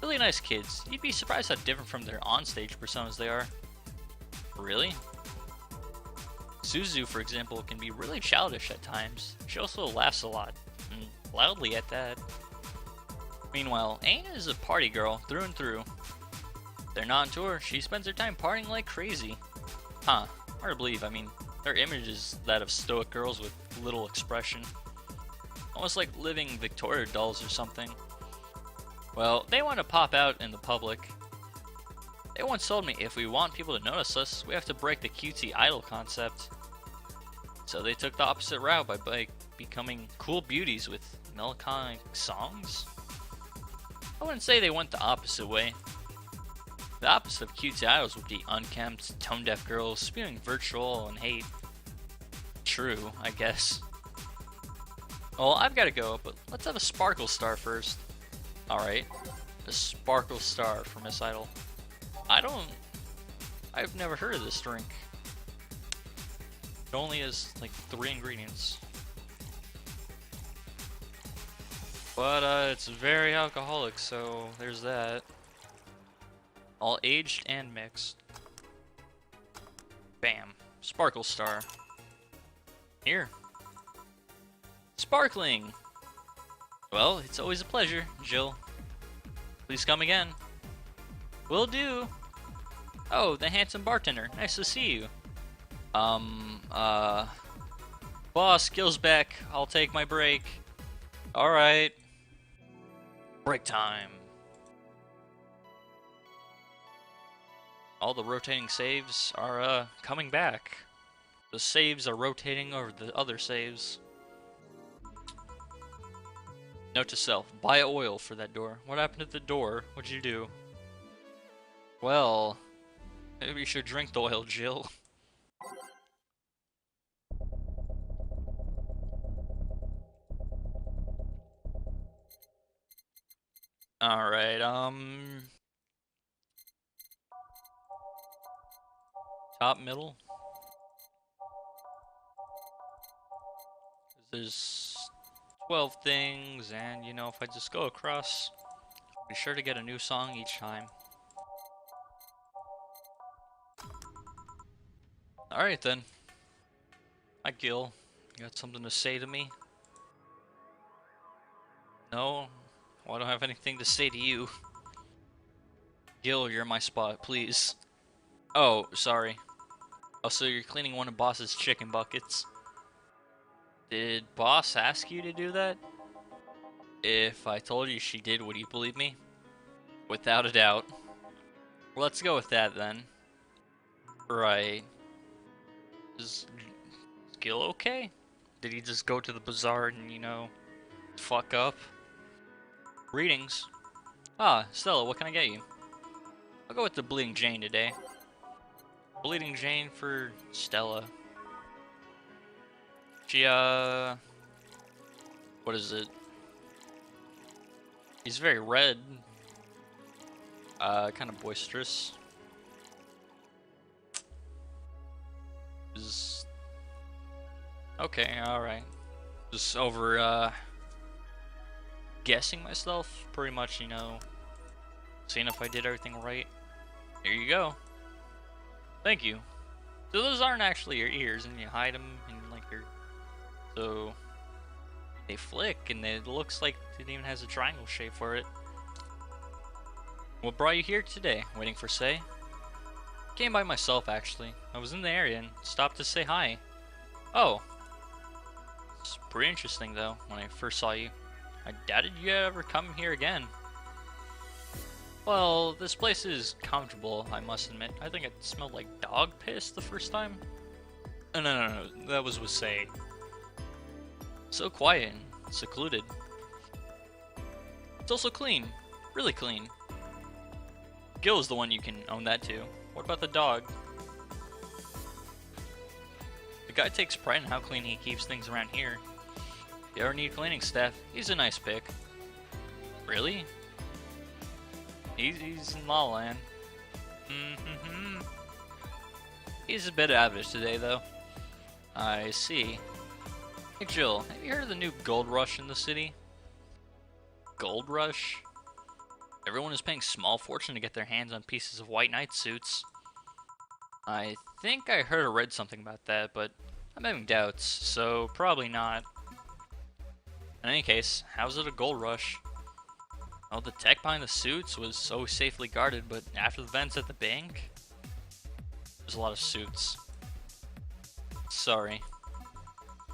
Really nice kids. You'd be surprised how different from their onstage personas they are. Really? Suzu, for example, can be really childish at times. She also laughs a lot, and loudly at that. Meanwhile, Aina is a party girl through and through. If they're not on tour, she spends her time partying like crazy. Huh, hard to believe. I mean, their image is that of stoic girls with little expression. Almost like living Victoria dolls or something. Well, they want to pop out in the public. They once told me if we want people to notice us, we have to break the cutesy idol concept. So they took the opposite route by becoming cool beauties with melancholic songs? I wouldn't say they went the opposite way. The opposite of cutesy idols would be unkempt, tone-deaf girls spewing virtual and hate. True, I guess. Well, I've got to go, but let's have a sparkle star first. Alright, a sparkle star for Miss Idol. I've never heard of this drink. It only has like 3 ingredients. But it's very alcoholic, so there's that. All aged and mixed. Bam. Sparkle star. Here. Sparkling! Well, it's always a pleasure, Jill. Please come again. Will do. Oh, the handsome bartender. Nice to see you. Boss, Gil's back. I'll take my break. Alright. Break time. All the rotating saves are, coming back. The saves are rotating over the other saves. Note to self, buy oil for that door. What happened at the door? What'd you do? Well, maybe you should drink the oil, Jill. Alright, top, middle. There's 12 things, and you know, if I just go across, be sure to get a new song each time. Alright then. Hi Gil, you got something to say to me? No? Well, I don't have anything to say to you. Gil, you're my spot, please. Oh, sorry. Oh, so you're cleaning one of Boss's chicken buckets. Did Boss ask you to do that? If I told you she did, would you believe me? Without a doubt. Well, let's go with that then. Right. Is Gil okay? Did he just go to the bazaar and, you know, fuck up? Greetings. Ah, Stella, what can I get you? I'll go with the Bleeding Jane today. Bleeding Jane for Stella. She, what is it? He's very red. Kind of boisterous. Is... Okay, alright. Just over, guessing myself, pretty much, you know, seeing if I did everything right. Here you go. Thank you. So those aren't actually your ears, and you hide them in like your... So they flick, and it looks like it even has a triangle shape for it. What brought you here today? Waiting for Say? Came by myself, actually. I was in the area and stopped to say hi. Oh. It's pretty interesting, though, when I first saw you. I doubted you'd ever come here again. Well, this place is comfortable, I must admit. I think it smelled like dog piss the first time. No, that was with Say. So quiet and secluded. It's also clean. Really clean. Gil is the one you can own that to. What about the dog? The guy takes pride in how clean he keeps things around here. If you ever need cleaning staff, he's a nice pick. Really? He's in La La Land. He's a bit average today, though. I see. Hey Jill, have you heard of the new gold rush in the city? Gold rush? Everyone is paying small fortune to get their hands on pieces of White Knight suits. I think I heard or read something about that, but I'm having doubts, so probably not. In any case, how's it a gold rush? Well, the tech behind the suits was so safely guarded, but after the events at the bank, there's a lot of suits. Sorry.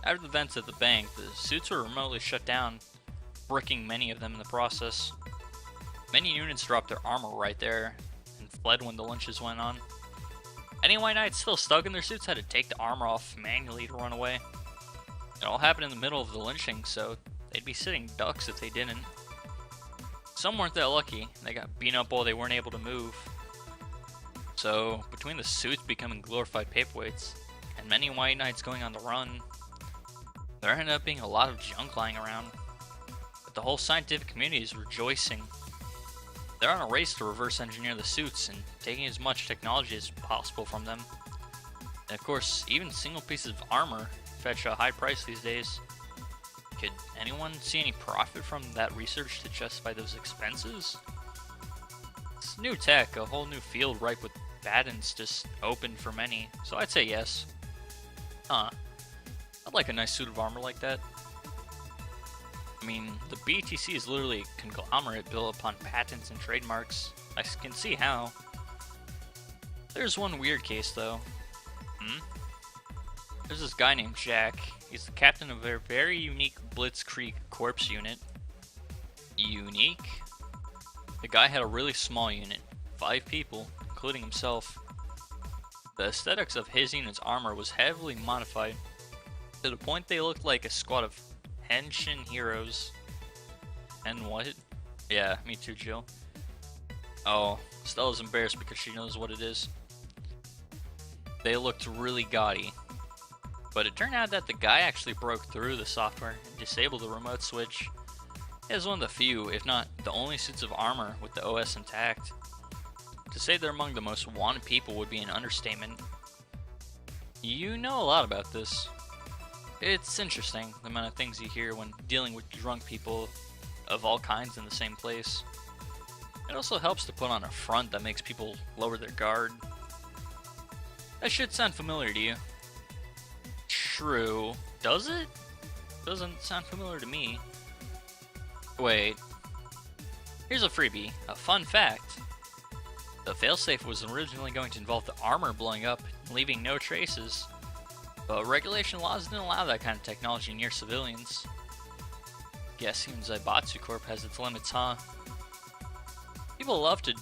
After the events at the bank, the suits were remotely shut down, bricking many of them in the process. Many units dropped their armor right there, and fled when the lynches went on. Any White Knights still stuck in their suits had to take the armor off manually to run away. It all happened in the middle of the lynching, so they'd be sitting ducks if they didn't. Some weren't that lucky, they got beaten up while they weren't able to move. So, between the suits becoming glorified paperweights, and many White Knights going on the run, there ended up being a lot of junk lying around. But the whole scientific community is rejoicing. They're on a race to reverse engineer the suits and taking as much technology as possible from them. And of course, even single pieces of armor fetch a high price these days. Could anyone see any profit from that research to justify those expenses? It's new tech, a whole new field ripe with patents just open for many, so I'd say yes. Huh. I'd like a nice suit of armor like that. I mean, the BTC is literally a conglomerate built upon patents and trademarks. I can see how. There's one weird case though. There's this guy named Jack. He's the captain of a very unique Blitzkrieg Corps unit. Unique? The guy had a really small unit, 5 people, including himself. The aesthetics of his unit's armor was heavily modified, to the point they looked like a squad of henshin heroes. And what? Yeah, me too, Jill. Oh, Stella's embarrassed because she knows what it is. They looked really gaudy. But it turned out that the guy actually broke through the software and disabled the remote switch. He has one of the few, if not the only suits of armor with the OS intact. To say they're among the most wanted people would be an understatement. You know a lot about this. It's interesting, the amount of things you hear when dealing with drunk people of all kinds in the same place. It also helps to put on a front that makes people lower their guard. That should sound familiar to you. True. Does it? Doesn't sound familiar to me. Wait. Here's a freebie. A fun fact. The failsafe was originally going to involve the armor blowing up and leaving no traces. But regulation laws didn't allow that kind of technology near civilians. Guess even Zaibatsu Corp has its limits, huh? People love to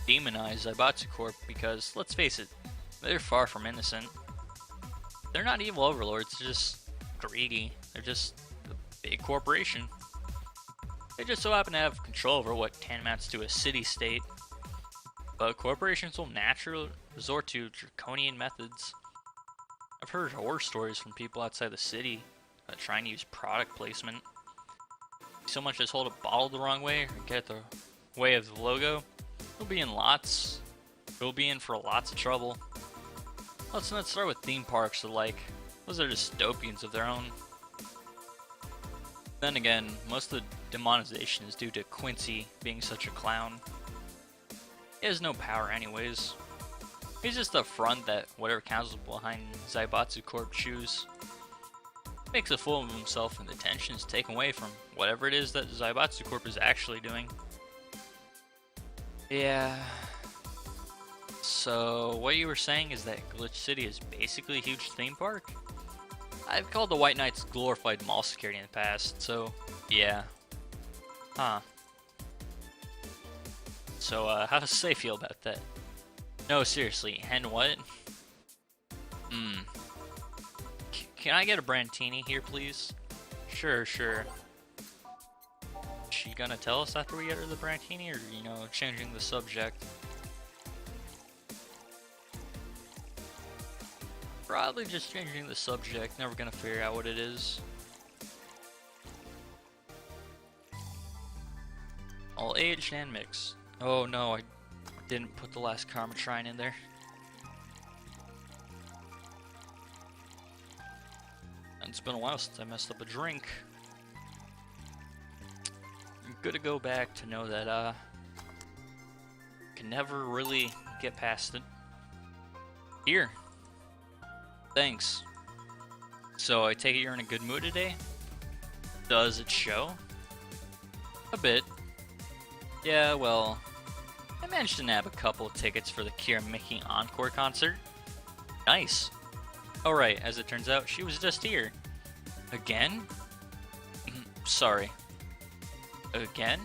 demonize Zaibatsu Corp because, let's face it, they're far from innocent. They're not evil overlords, they're just greedy. They're just a big corporation. They just so happen to have control over what tantamount to a city-state. But corporations will naturally resort to draconian methods. I've heard horror stories from people outside the city trying to use product placement. So much as hold a bottle the wrong way or get the way of the logo, we'll be in for lots of trouble. Let's not start with theme parks or like, those are dystopians of their own. Then again, most of the demonization is due to Quincy being such a clown. He has no power anyways. He's just a front that whatever council behind Zaibatsu Corp choose. Makes a fool of himself and the tension is taken away from whatever it is that Zaibatsu Corp is actually doing. Yeah. So, what you were saying is that Glitch City is basically a huge theme park? I've called the White Knights glorified mall security in the past, so yeah. Huh. So, how does Say feel about that? No, seriously, and what? Can I get a Brantini here, please? Sure, sure. Is she gonna tell us after we get her the Brantini, or, you know, changing the subject? Probably just changing the subject, never gonna figure out what it is. All aged and mixed. Oh no, I didn't put the last Karma Shrine in there. It's been a while since I messed up a drink. I'm good to go back to know that, can never really get past it. Here. Thanks. So I take it you're in a good mood today? Does it show? A bit. Yeah, well, I managed to nab a couple of tickets for the Kira Mickey Encore concert. Nice. Oh right, as it turns out, she was just here. Again? Sorry. Again?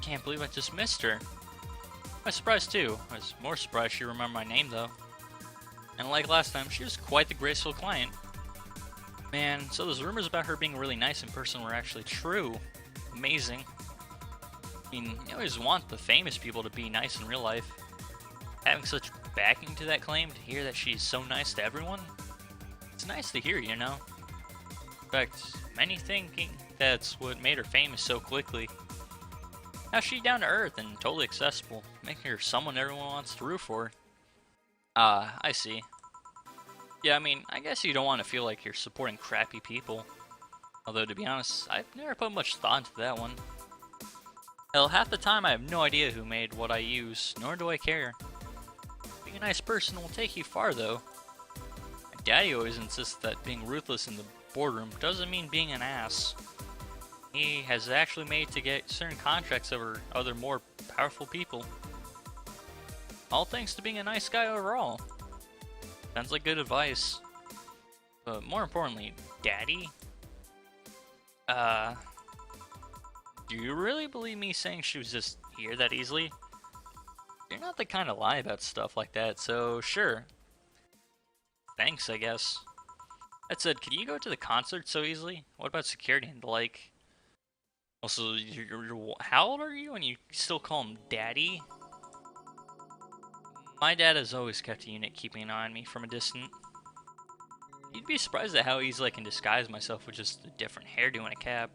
Can't believe I just missed her. I was surprised too. I was more surprised she remembered my name though. And like last time, she was quite the graceful client. Man, so those rumors about her being really nice in person were actually true. Amazing. I mean, you always want the famous people to be nice in real life. Having such backing to that claim, to hear that she's so nice to everyone, it's nice to hear, you know? In fact, many thinking that's what made her famous so quickly. Now she's down to earth and totally accessible, making her someone everyone wants to root for. Ah, I see. Yeah, I mean, I guess you don't want to feel like you're supporting crappy people. Although, to be honest, I've never put much thought into that one. Hell, half the time I have no idea who made what I use, nor do I care. Being a nice person will take you far, though. My daddy always insists that being ruthless in the boardroom doesn't mean being an ass. He has actually made to get certain contracts over other more powerful people. All thanks to being a nice guy overall. Sounds like good advice. But more importantly, Daddy? Do you really believe me saying she was just here that easily? You're not the kind to lie about stuff like that, so sure. Thanks, I guess. That said, can you go to the concert so easily? What about security and the like? Also, how old are you and you still call him Daddy? My dad has always kept a unit keeping an eye on me from a distance. You'd be surprised at how easily I can disguise myself with just a different hairdo and a cap.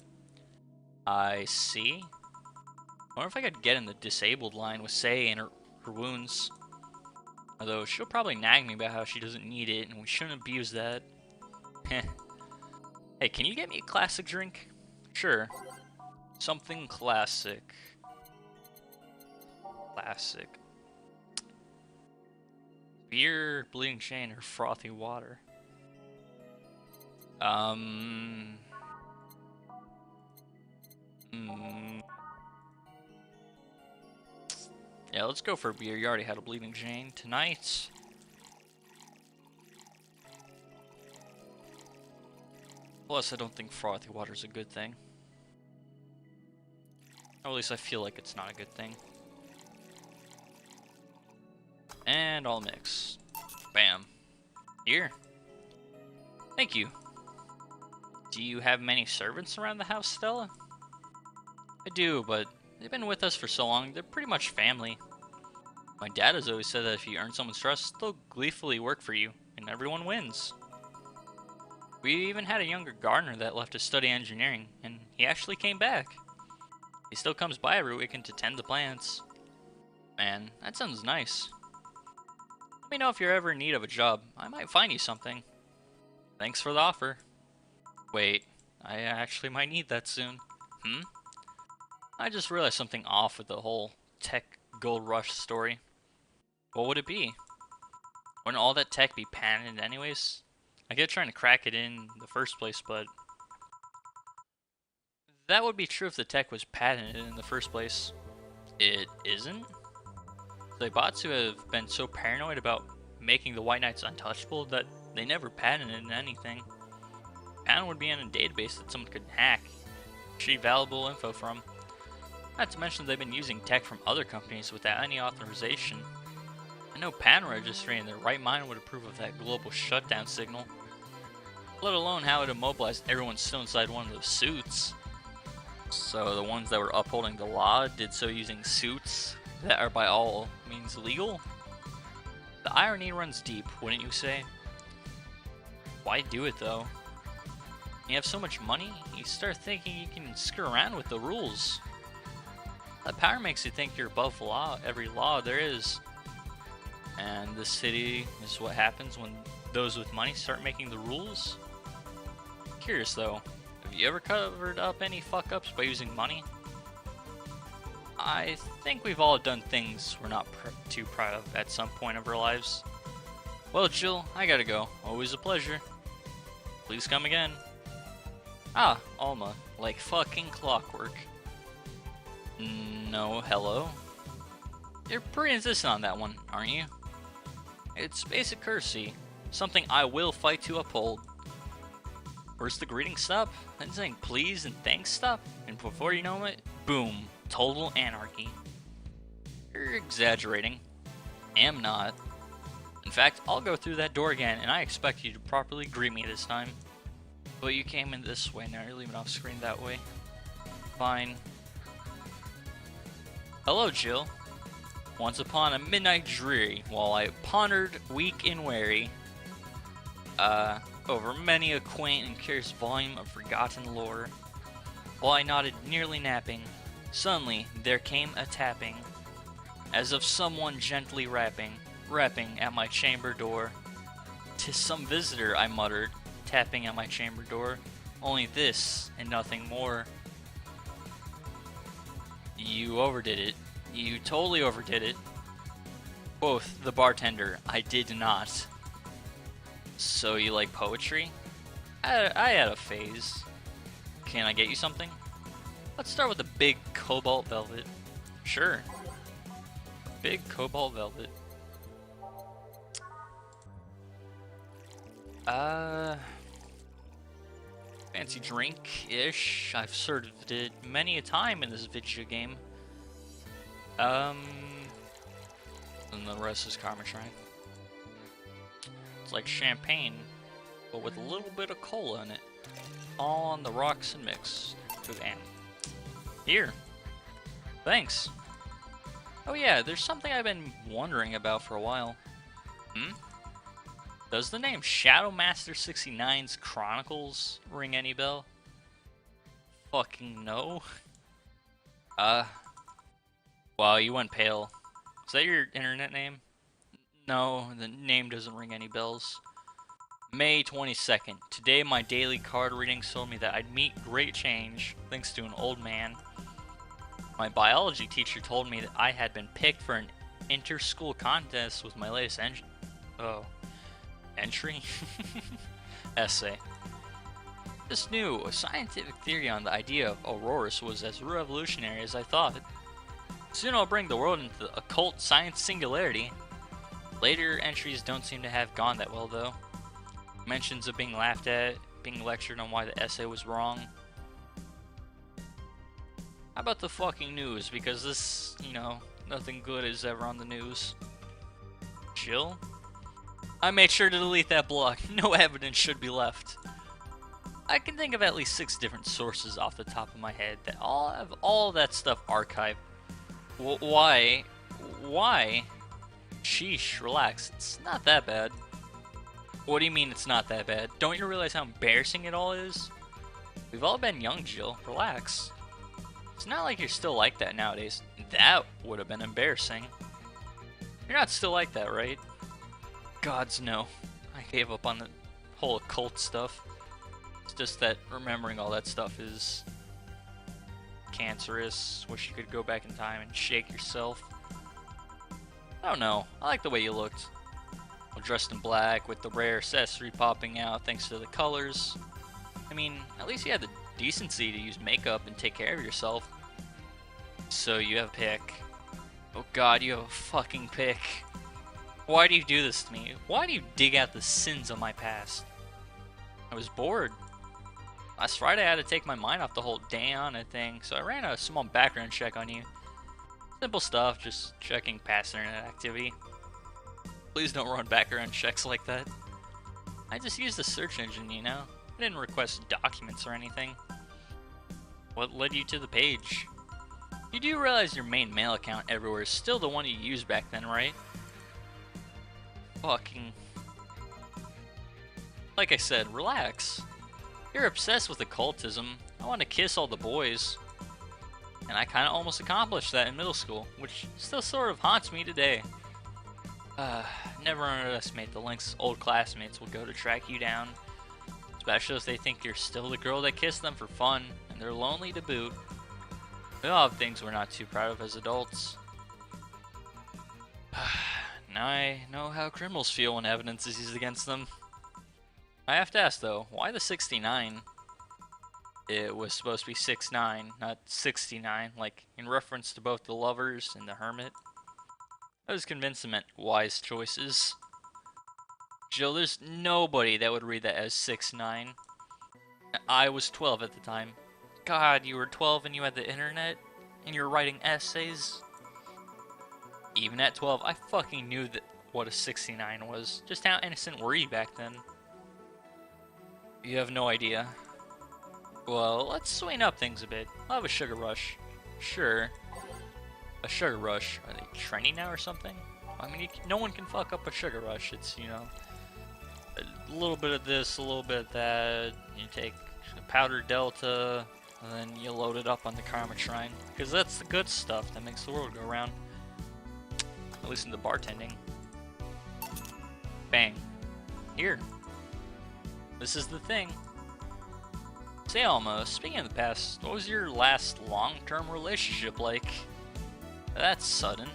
I see. I wonder if I could get in the disabled line with Say and her wounds. Although she'll probably nag me about how she doesn't need it and we shouldn't abuse that. Heh. Hey, can you get me a classic drink? Sure. Something classic. Classic. Beer, bleeding chain, or frothy water? Yeah, let's go for a beer. You already had a bleeding chain tonight. Plus, I don't think frothy water is a good thing. Or at least I feel like it's not a good thing. And I'll mix. Bam. Here. Thank you. Do you have many servants around the house, Stella? I do, but they've been with us for so long, they're pretty much family. My dad has always said that if you earn someone's trust, they'll gleefully work for you, and everyone wins. We even had a younger gardener that left to study engineering, and he actually came back. He still comes by every weekend to tend the plants. Man, that sounds nice. Let me know if you're ever in need of a job. I might find you something. Thanks for the offer. Wait, I actually might need that soon. I just realized something off with the whole tech gold rush story. What would it be? Wouldn't all that tech be patented anyways? I get trying to crack it in the first place, but that would be true if the tech was patented in the first place. It isn't? The bots who have been so paranoid about making the White Knights untouchable that they never patented anything. Patent would be in a database that someone could hack, retrieve valuable info from. Not to mention they've been using tech from other companies without any authorization. And no patent registry in their right mind would approve of that global shutdown signal. Let alone how it immobilized everyone still inside one of those suits. So the ones that were upholding the law did so using suits that are by all means legal? The irony runs deep, wouldn't you say? Why do it though? You have so much money, you start thinking you can screw around with the rules. That power makes you think you're above law, every law there is. And this city is what happens when those with money start making the rules. Curious though, have you ever covered up any fuck-ups by using money? I think we've all done things we're not too proud of at some point of our lives. Well, Jill, I gotta go. Always a pleasure. Please come again. Ah, Alma, like fucking clockwork. No, hello? You're pretty insistent on that one, aren't you? It's basic courtesy, something I will fight to uphold. Where's the greeting stop? Then saying please and thanks stop, and before you know it, boom, total anarchy. You're exaggerating. Am not. In fact, I'll go through that door again, and I expect you to properly greet me this time. But you came in this way, now you're leaving off screen that way. Fine. Hello, Jill. Once upon a midnight dreary, while I pondered, weak and weary, over many a quaint and curious volume of forgotten lore, while I nodded, nearly napping, suddenly there came a tapping, as of someone gently rapping at my chamber door. "'Tis some visitor," I muttered, tapping at my chamber door. "Only this, and nothing more." You overdid it. You totally overdid it. Both the bartender, I did not. So you like poetry? I had a phase. Can I get you something? Let's start with a big cobalt velvet. Sure. Big cobalt velvet. Fancy drink-ish. I've served it many a time in this video game. And the rest is Karma Shrine. It's like champagne, but with a little bit of cola in it. All on the rocks and mixed. And here. Thanks. Oh yeah, there's something I've been wondering about for a while. Does the name Shadow Master 69's Chronicles ring any bell? Fucking no. Wow, you went pale. Is that your internet name? No, the name doesn't ring any bells. May 22nd. Today my daily card readings told me that I'd meet great change thanks to an old man. My biology teacher told me that I had been picked for an inter-school contest with my latest entry? Essay. This new scientific theory on the idea of auroras was as revolutionary as I thought. Soon I'll bring the world into the occult science singularity. Later entries don't seem to have gone that well though. Mentions of being laughed at, being lectured on why the essay was wrong. How about the fucking news? Because this, nothing good is ever on the news. Jill? I made sure to delete that blog. No evidence should be left. I can think of at least 6 different sources off the top of my head that all have all that stuff archived. Why? Why? Sheesh, relax. It's not that bad. What do you mean it's not that bad? Don't you realize how embarrassing it all is? We've all been young, Jill. Relax. It's not like you're still like that nowadays. That would have been embarrassing. You're not still like that, right? Gods, no. I gave up on the whole occult stuff. It's just that remembering all that stuff is cancerous. Wish you could go back in time and shake yourself. I don't know. I like the way you looked. Well, dressed in black with the rare accessory popping out thanks to the colors. I mean, at least you had the decency to use makeup and take care of yourself. So you have a pick. Oh god, you have a fucking pick. Why do you do this to me? Why do you dig out the sins of my past? I was bored. Last Friday I had to take my mind off the whole Diana thing, so I ran a small background check on you. Simple stuff, just checking past internet activity. Please don't run background checks like that. I just used the search engine, you know? I didn't request documents or anything. What led you to the page? You do realize your main mail account everywhere is still the one you used back then, right? Fucking... Like I said, relax. You're obsessed with occultism. I want to kiss all the boys. And I kinda almost accomplished that in middle school, which still sort of haunts me today. Never underestimate the lengths old classmates will go to track you down. Especially if they think you're still the girl that kissed them for fun, and they're lonely to boot. We all have things we're not too proud of as adults. Now I know how criminals feel when evidence is used against them. I have to ask though, why the 69? It was supposed to be 6'9", not 69, like in reference to both the lovers and the hermit. I was convinced it meant wise choices. Jill, there's nobody that would read that as 6'9". I was 12 at the time. God, you were 12 and you had the internet? And you were writing essays? Even at 12, I fucking knew that what a 69 was. Just how innocent were you back then? You have no idea. Well, let's sweeten up things a bit. I'll have a sugar rush. Sure. A sugar rush. Are they trendy now or something? I mean, no one can fuck up a sugar rush. It's, you know, a little bit of this, a little bit of that. You take a powdered Delta, and then you load it up on the Karma Shrine. Because that's the good stuff that makes the world go round. At least in the bartending. Bang. Here. This is the thing. Say Elmo, speaking of the past, what was your last long-term relationship like? That's sudden.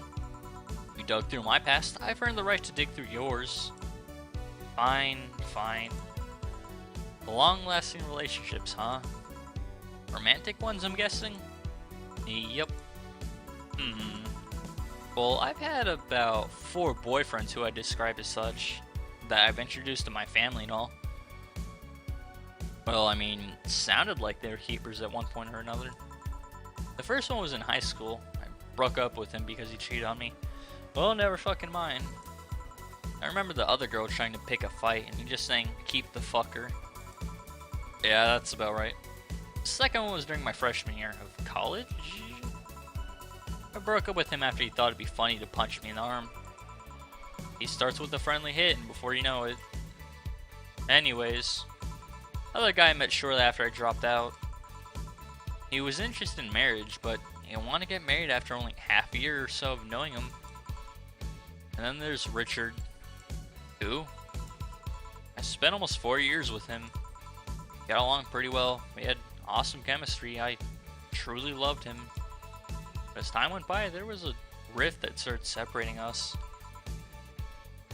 You dug through my past, I've earned the right to dig through yours. Fine, fine. Long-lasting relationships, huh? Romantic ones, I'm guessing? Yep. Well, I've had about 4 boyfriends who I describe as such, that I've introduced to my family and all. Well, I mean, it sounded like they were keepers at one point or another. The first one was in high school. I broke up with him because he cheated on me. Well, never fucking mind. I remember the other girl trying to pick a fight and me just saying, keep the fucker. Yeah, that's about right. The second one was during my freshman year of college. I broke up with him after he thought it'd be funny to punch me in the arm. He starts with a friendly hit and before you know it. Anyways, other guy I met shortly after I dropped out. He was interested in marriage, but he didn't want to get married after only half a year or so of knowing him. And then there's Richard. Who? I spent almost 4 years with him. Got along pretty well. We had awesome chemistry. I truly loved him. But as time went by, there was a rift that started separating us.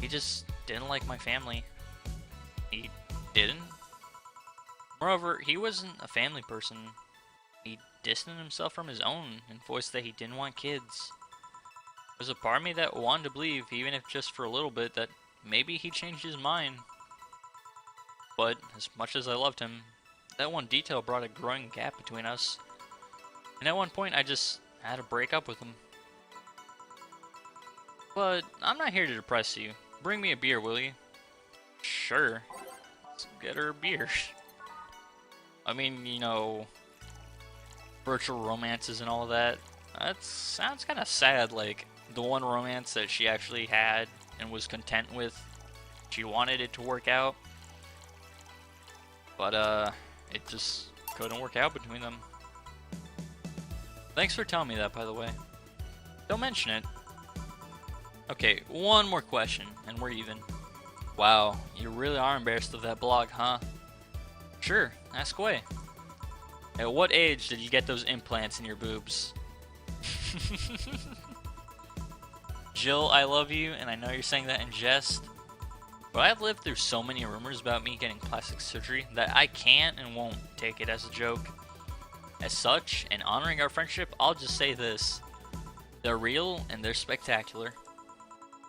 He just didn't like my family. He didn't. Moreover, he wasn't a family person. He distanced himself from his own and voiced that he didn't want kids. There's a part of me that wanted to believe, even if just for a little bit, that maybe he changed his mind. But as much as I loved him, that one detail brought a growing gap between us. And at one point, I just had to break up with him. But I'm not here to depress you. Bring me a beer, will you? Sure. Let's get her a beer. I mean, you know, virtual romances and all of that. That sounds kind of sad, like the one romance that she actually had and was content with. She wanted it to work out. But, it just couldn't work out between them. Thanks for telling me that, by the way. Don't mention it. Okay, one more question, and we're even. Wow, you really are embarrassed of that blog, huh? Sure, ask away. At what age did you get those implants in your boobs? Jill, I love you, and I know you're saying that in jest. But I've lived through so many rumors about me getting plastic surgery that I can't and won't take it as a joke. As such, in honoring our friendship, I'll just say this. They're real and they're spectacular.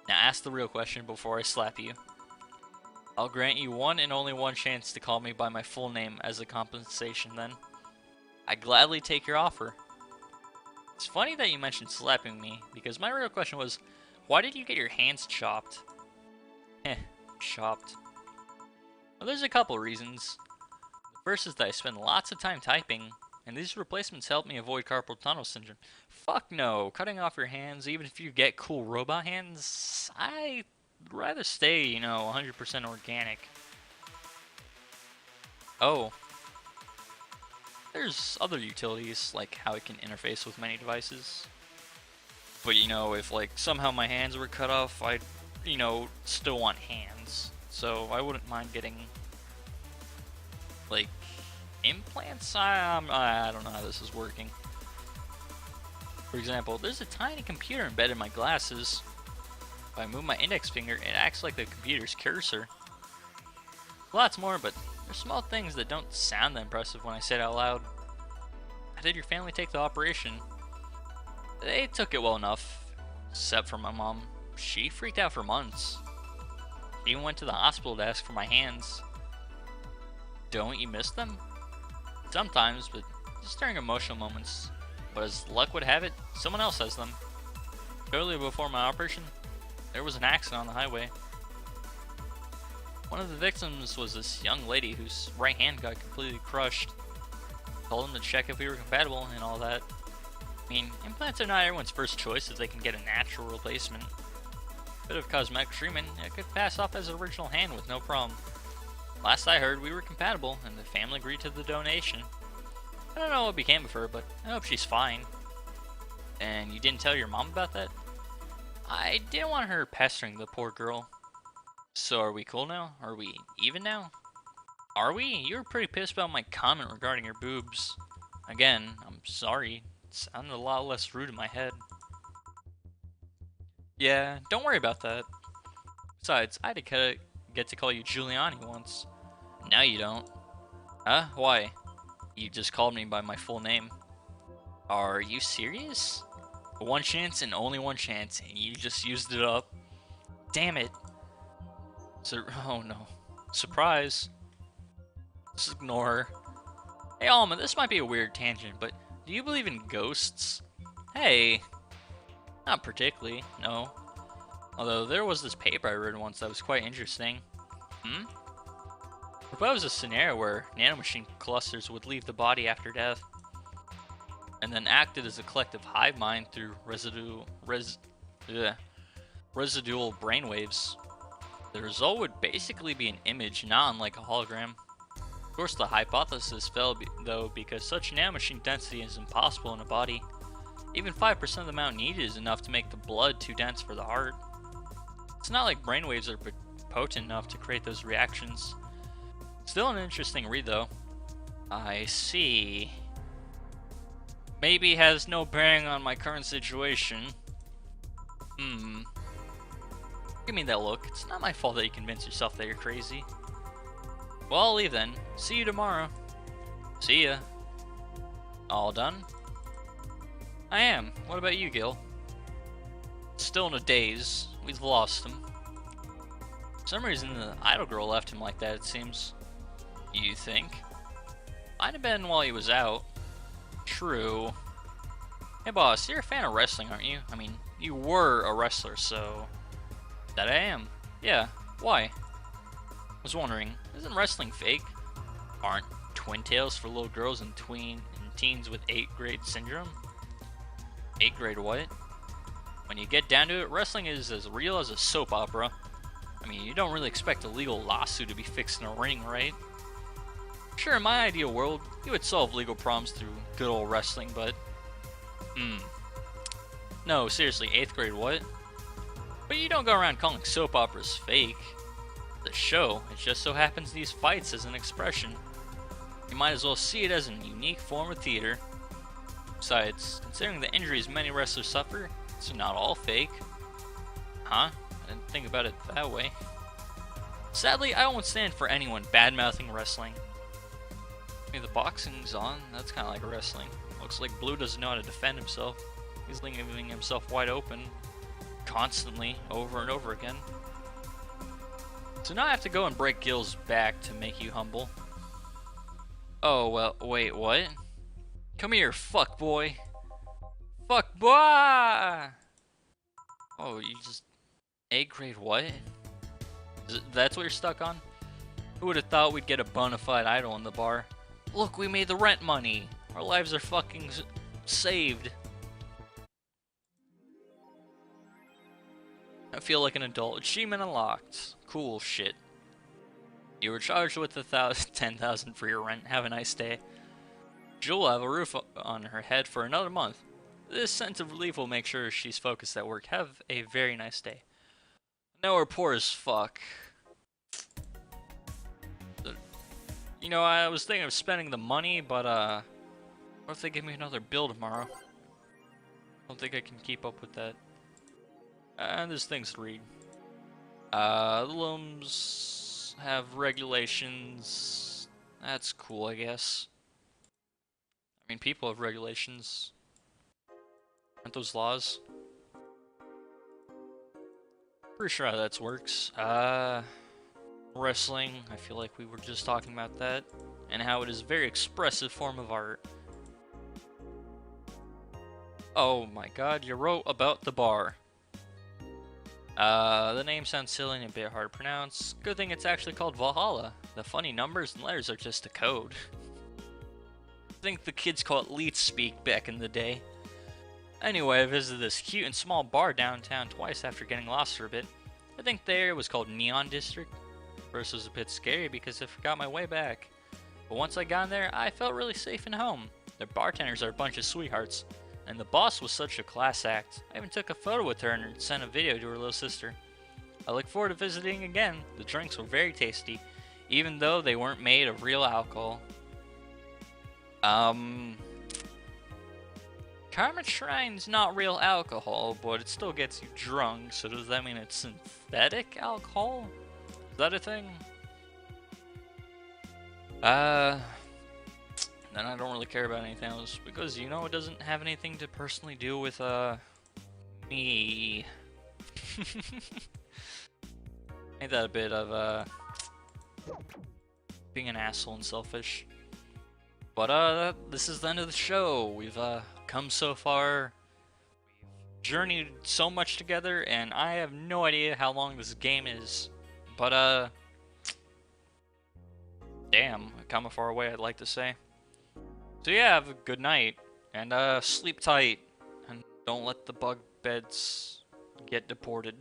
Now ask the real question before I slap you. I'll grant you one and only one chance to call me by my full name as a compensation then. I gladly take your offer. It's funny that you mentioned slapping me, because my real question was, why did you get your hands chopped? Chopped. Well, there's a couple reasons. The first is that I spend lots of time typing, and these replacements help me avoid carpal tunnel syndrome. Fuck no, cutting off your hands, even if you get cool robot hands, I'd rather stay, 100% organic. Oh. There's other utilities, like how it can interface with many devices. But if somehow my hands were cut off, I'd, still want hands. So I wouldn't mind getting, implants? I don't know how this is working. For example, there's a tiny computer embedded in my glasses. If I move my index finger, it acts like the computer's cursor. Lots more, but there's small things that don't sound that impressive when I say it out loud. How did your family take the operation? They took it well enough, except for my mom. She freaked out for months. She even went to the hospital to ask for my hands. Don't you miss them? Sometimes, but just during emotional moments. But as luck would have it, someone else has them. Shortly before my operation, there was an accident on the highway. One of the victims was this young lady whose right hand got completely crushed. Told him to check if we were compatible and all that. I mean, implants are not everyone's first choice if they can get a natural replacement. A bit of cosmetic treatment, it could pass off as an original hand with no problem. Last I heard, we were compatible, and the family agreed to the donation. I don't know what became of her, but I hope she's fine. And you didn't tell your mom about that? I didn't want her pestering the poor girl. So are we cool now? Are we even now? Are we? You were pretty pissed about my comment regarding your boobs. Again, I'm sorry. It sounded a lot less rude in my head. Yeah, don't worry about that. Besides, I had to get to call you Giuliani once. Now you don't. Huh? Why? You just called me by my full name. Are you serious? One chance and only one chance, and you just used it up. Damn it. Oh no. Surprise. Just ignore her. Hey Alma, this might be a weird tangent, but do you believe in ghosts? Hey. Not particularly, no. Although there was this paper I read once that was quite interesting. Propose a scenario where nanomachine clusters would leave the body after death, and then acted as a collective hive mind through residual brainwaves. The result would basically be an image, not unlike a hologram. Of course, the hypothesis fell though because such nanomachine density is impossible in a body. Even 5% of the amount needed is enough to make the blood too dense for the heart. It's not like brainwaves are potent enough to create those reactions. Still an interesting read though. I see. Maybe has no bearing on my current situation. Give me that look. It's not my fault that you convince yourself that you're crazy. Well, I'll leave then. See you tomorrow. See ya. All done? I am. What about you, Gil? Still in a daze. We've lost him. For some reason, the idol girl left him like that, it seems. You think? Might have been while he was out. True. Hey boss, you're a fan of wrestling, aren't you? I mean, you were a wrestler, so... That I am. Yeah. Why? Was wondering, isn't wrestling fake? Aren't twin tails for little girls and teens with 8th grade syndrome? 8th grade what? When you get down to it, wrestling is as real as a soap opera. I mean, you don't really expect a legal lawsuit to be fixed in a ring, right? Sure, in my ideal world, you would solve legal problems through good old wrestling, but... No, seriously, 8th grade what? But you don't go around calling soap operas fake. The show, it just so happens these fights as an expression. You might as well see it as a unique form of theater. Besides, considering the injuries many wrestlers suffer, it's not all fake. Huh? I didn't think about it that way. Sadly, I won't stand for anyone bad-mouthing wrestling. I mean, the boxing's on, that's kind of like wrestling. Looks like Blue doesn't know how to defend himself. He's leaving himself wide open. Constantly, over and over again. So now I have to go and break Gil's back to make you humble. Oh, well, wait, what? Come here, fuck boy. Fuck boy! Oh, you just... A grade what? That's what you're stuck on? Who would have thought we'd get a bona fide idol in the bar? Look, we made the rent money! Our lives are fucking saved. I feel like an adult. Achievement unlocked. Cool shit. You were charged with 10,000 for your rent. Have a nice day. Jill will have a roof on her head for another month. This sense of relief will make sure she's focused at work. Have a very nice day. Now we're poor as fuck. You know, I was thinking of spending the money, but what if they give me another bill tomorrow? I don't think I can keep up with that. And there's things to read. The looms have regulations. That's cool, I guess. I mean, people have regulations. Aren't those laws? Pretty sure how that works. Wrestling, I feel like we were just talking about that. And how it is a very expressive form of art. Oh my god, you wrote about the bar. The name sounds silly and a bit hard to pronounce. Good thing it's actually called Valhalla. The funny numbers and letters are just a code. I think the kids call it leet speak back in the day. Anyway, I visited this cute and small bar downtown twice after getting lost for a bit. I think the area was called Neon District. First it was a bit scary because I forgot my way back. But once I got in there, I felt really safe and home. Their bartenders are a bunch of sweethearts. And the boss was such a class act. I even took a photo with her and sent a video to her little sister. I look forward to visiting again. The drinks were very tasty, even though they weren't made of real alcohol. Karma Shrine's not real alcohol, but it still gets you drunk, so does that mean it's synthetic alcohol? Is that a thing? Then I don't really care about anything else, because, you know, it doesn't have anything to personally do with, me. Ain't that a bit of, being an asshole and selfish? But, this is the end of the show. We've, come so far. We've journeyed so much together, and I have no idea how long this game is. But, damn, come a far away, I'd like to say. So yeah, have a good night, and sleep tight, and don't let the bug beds get deported.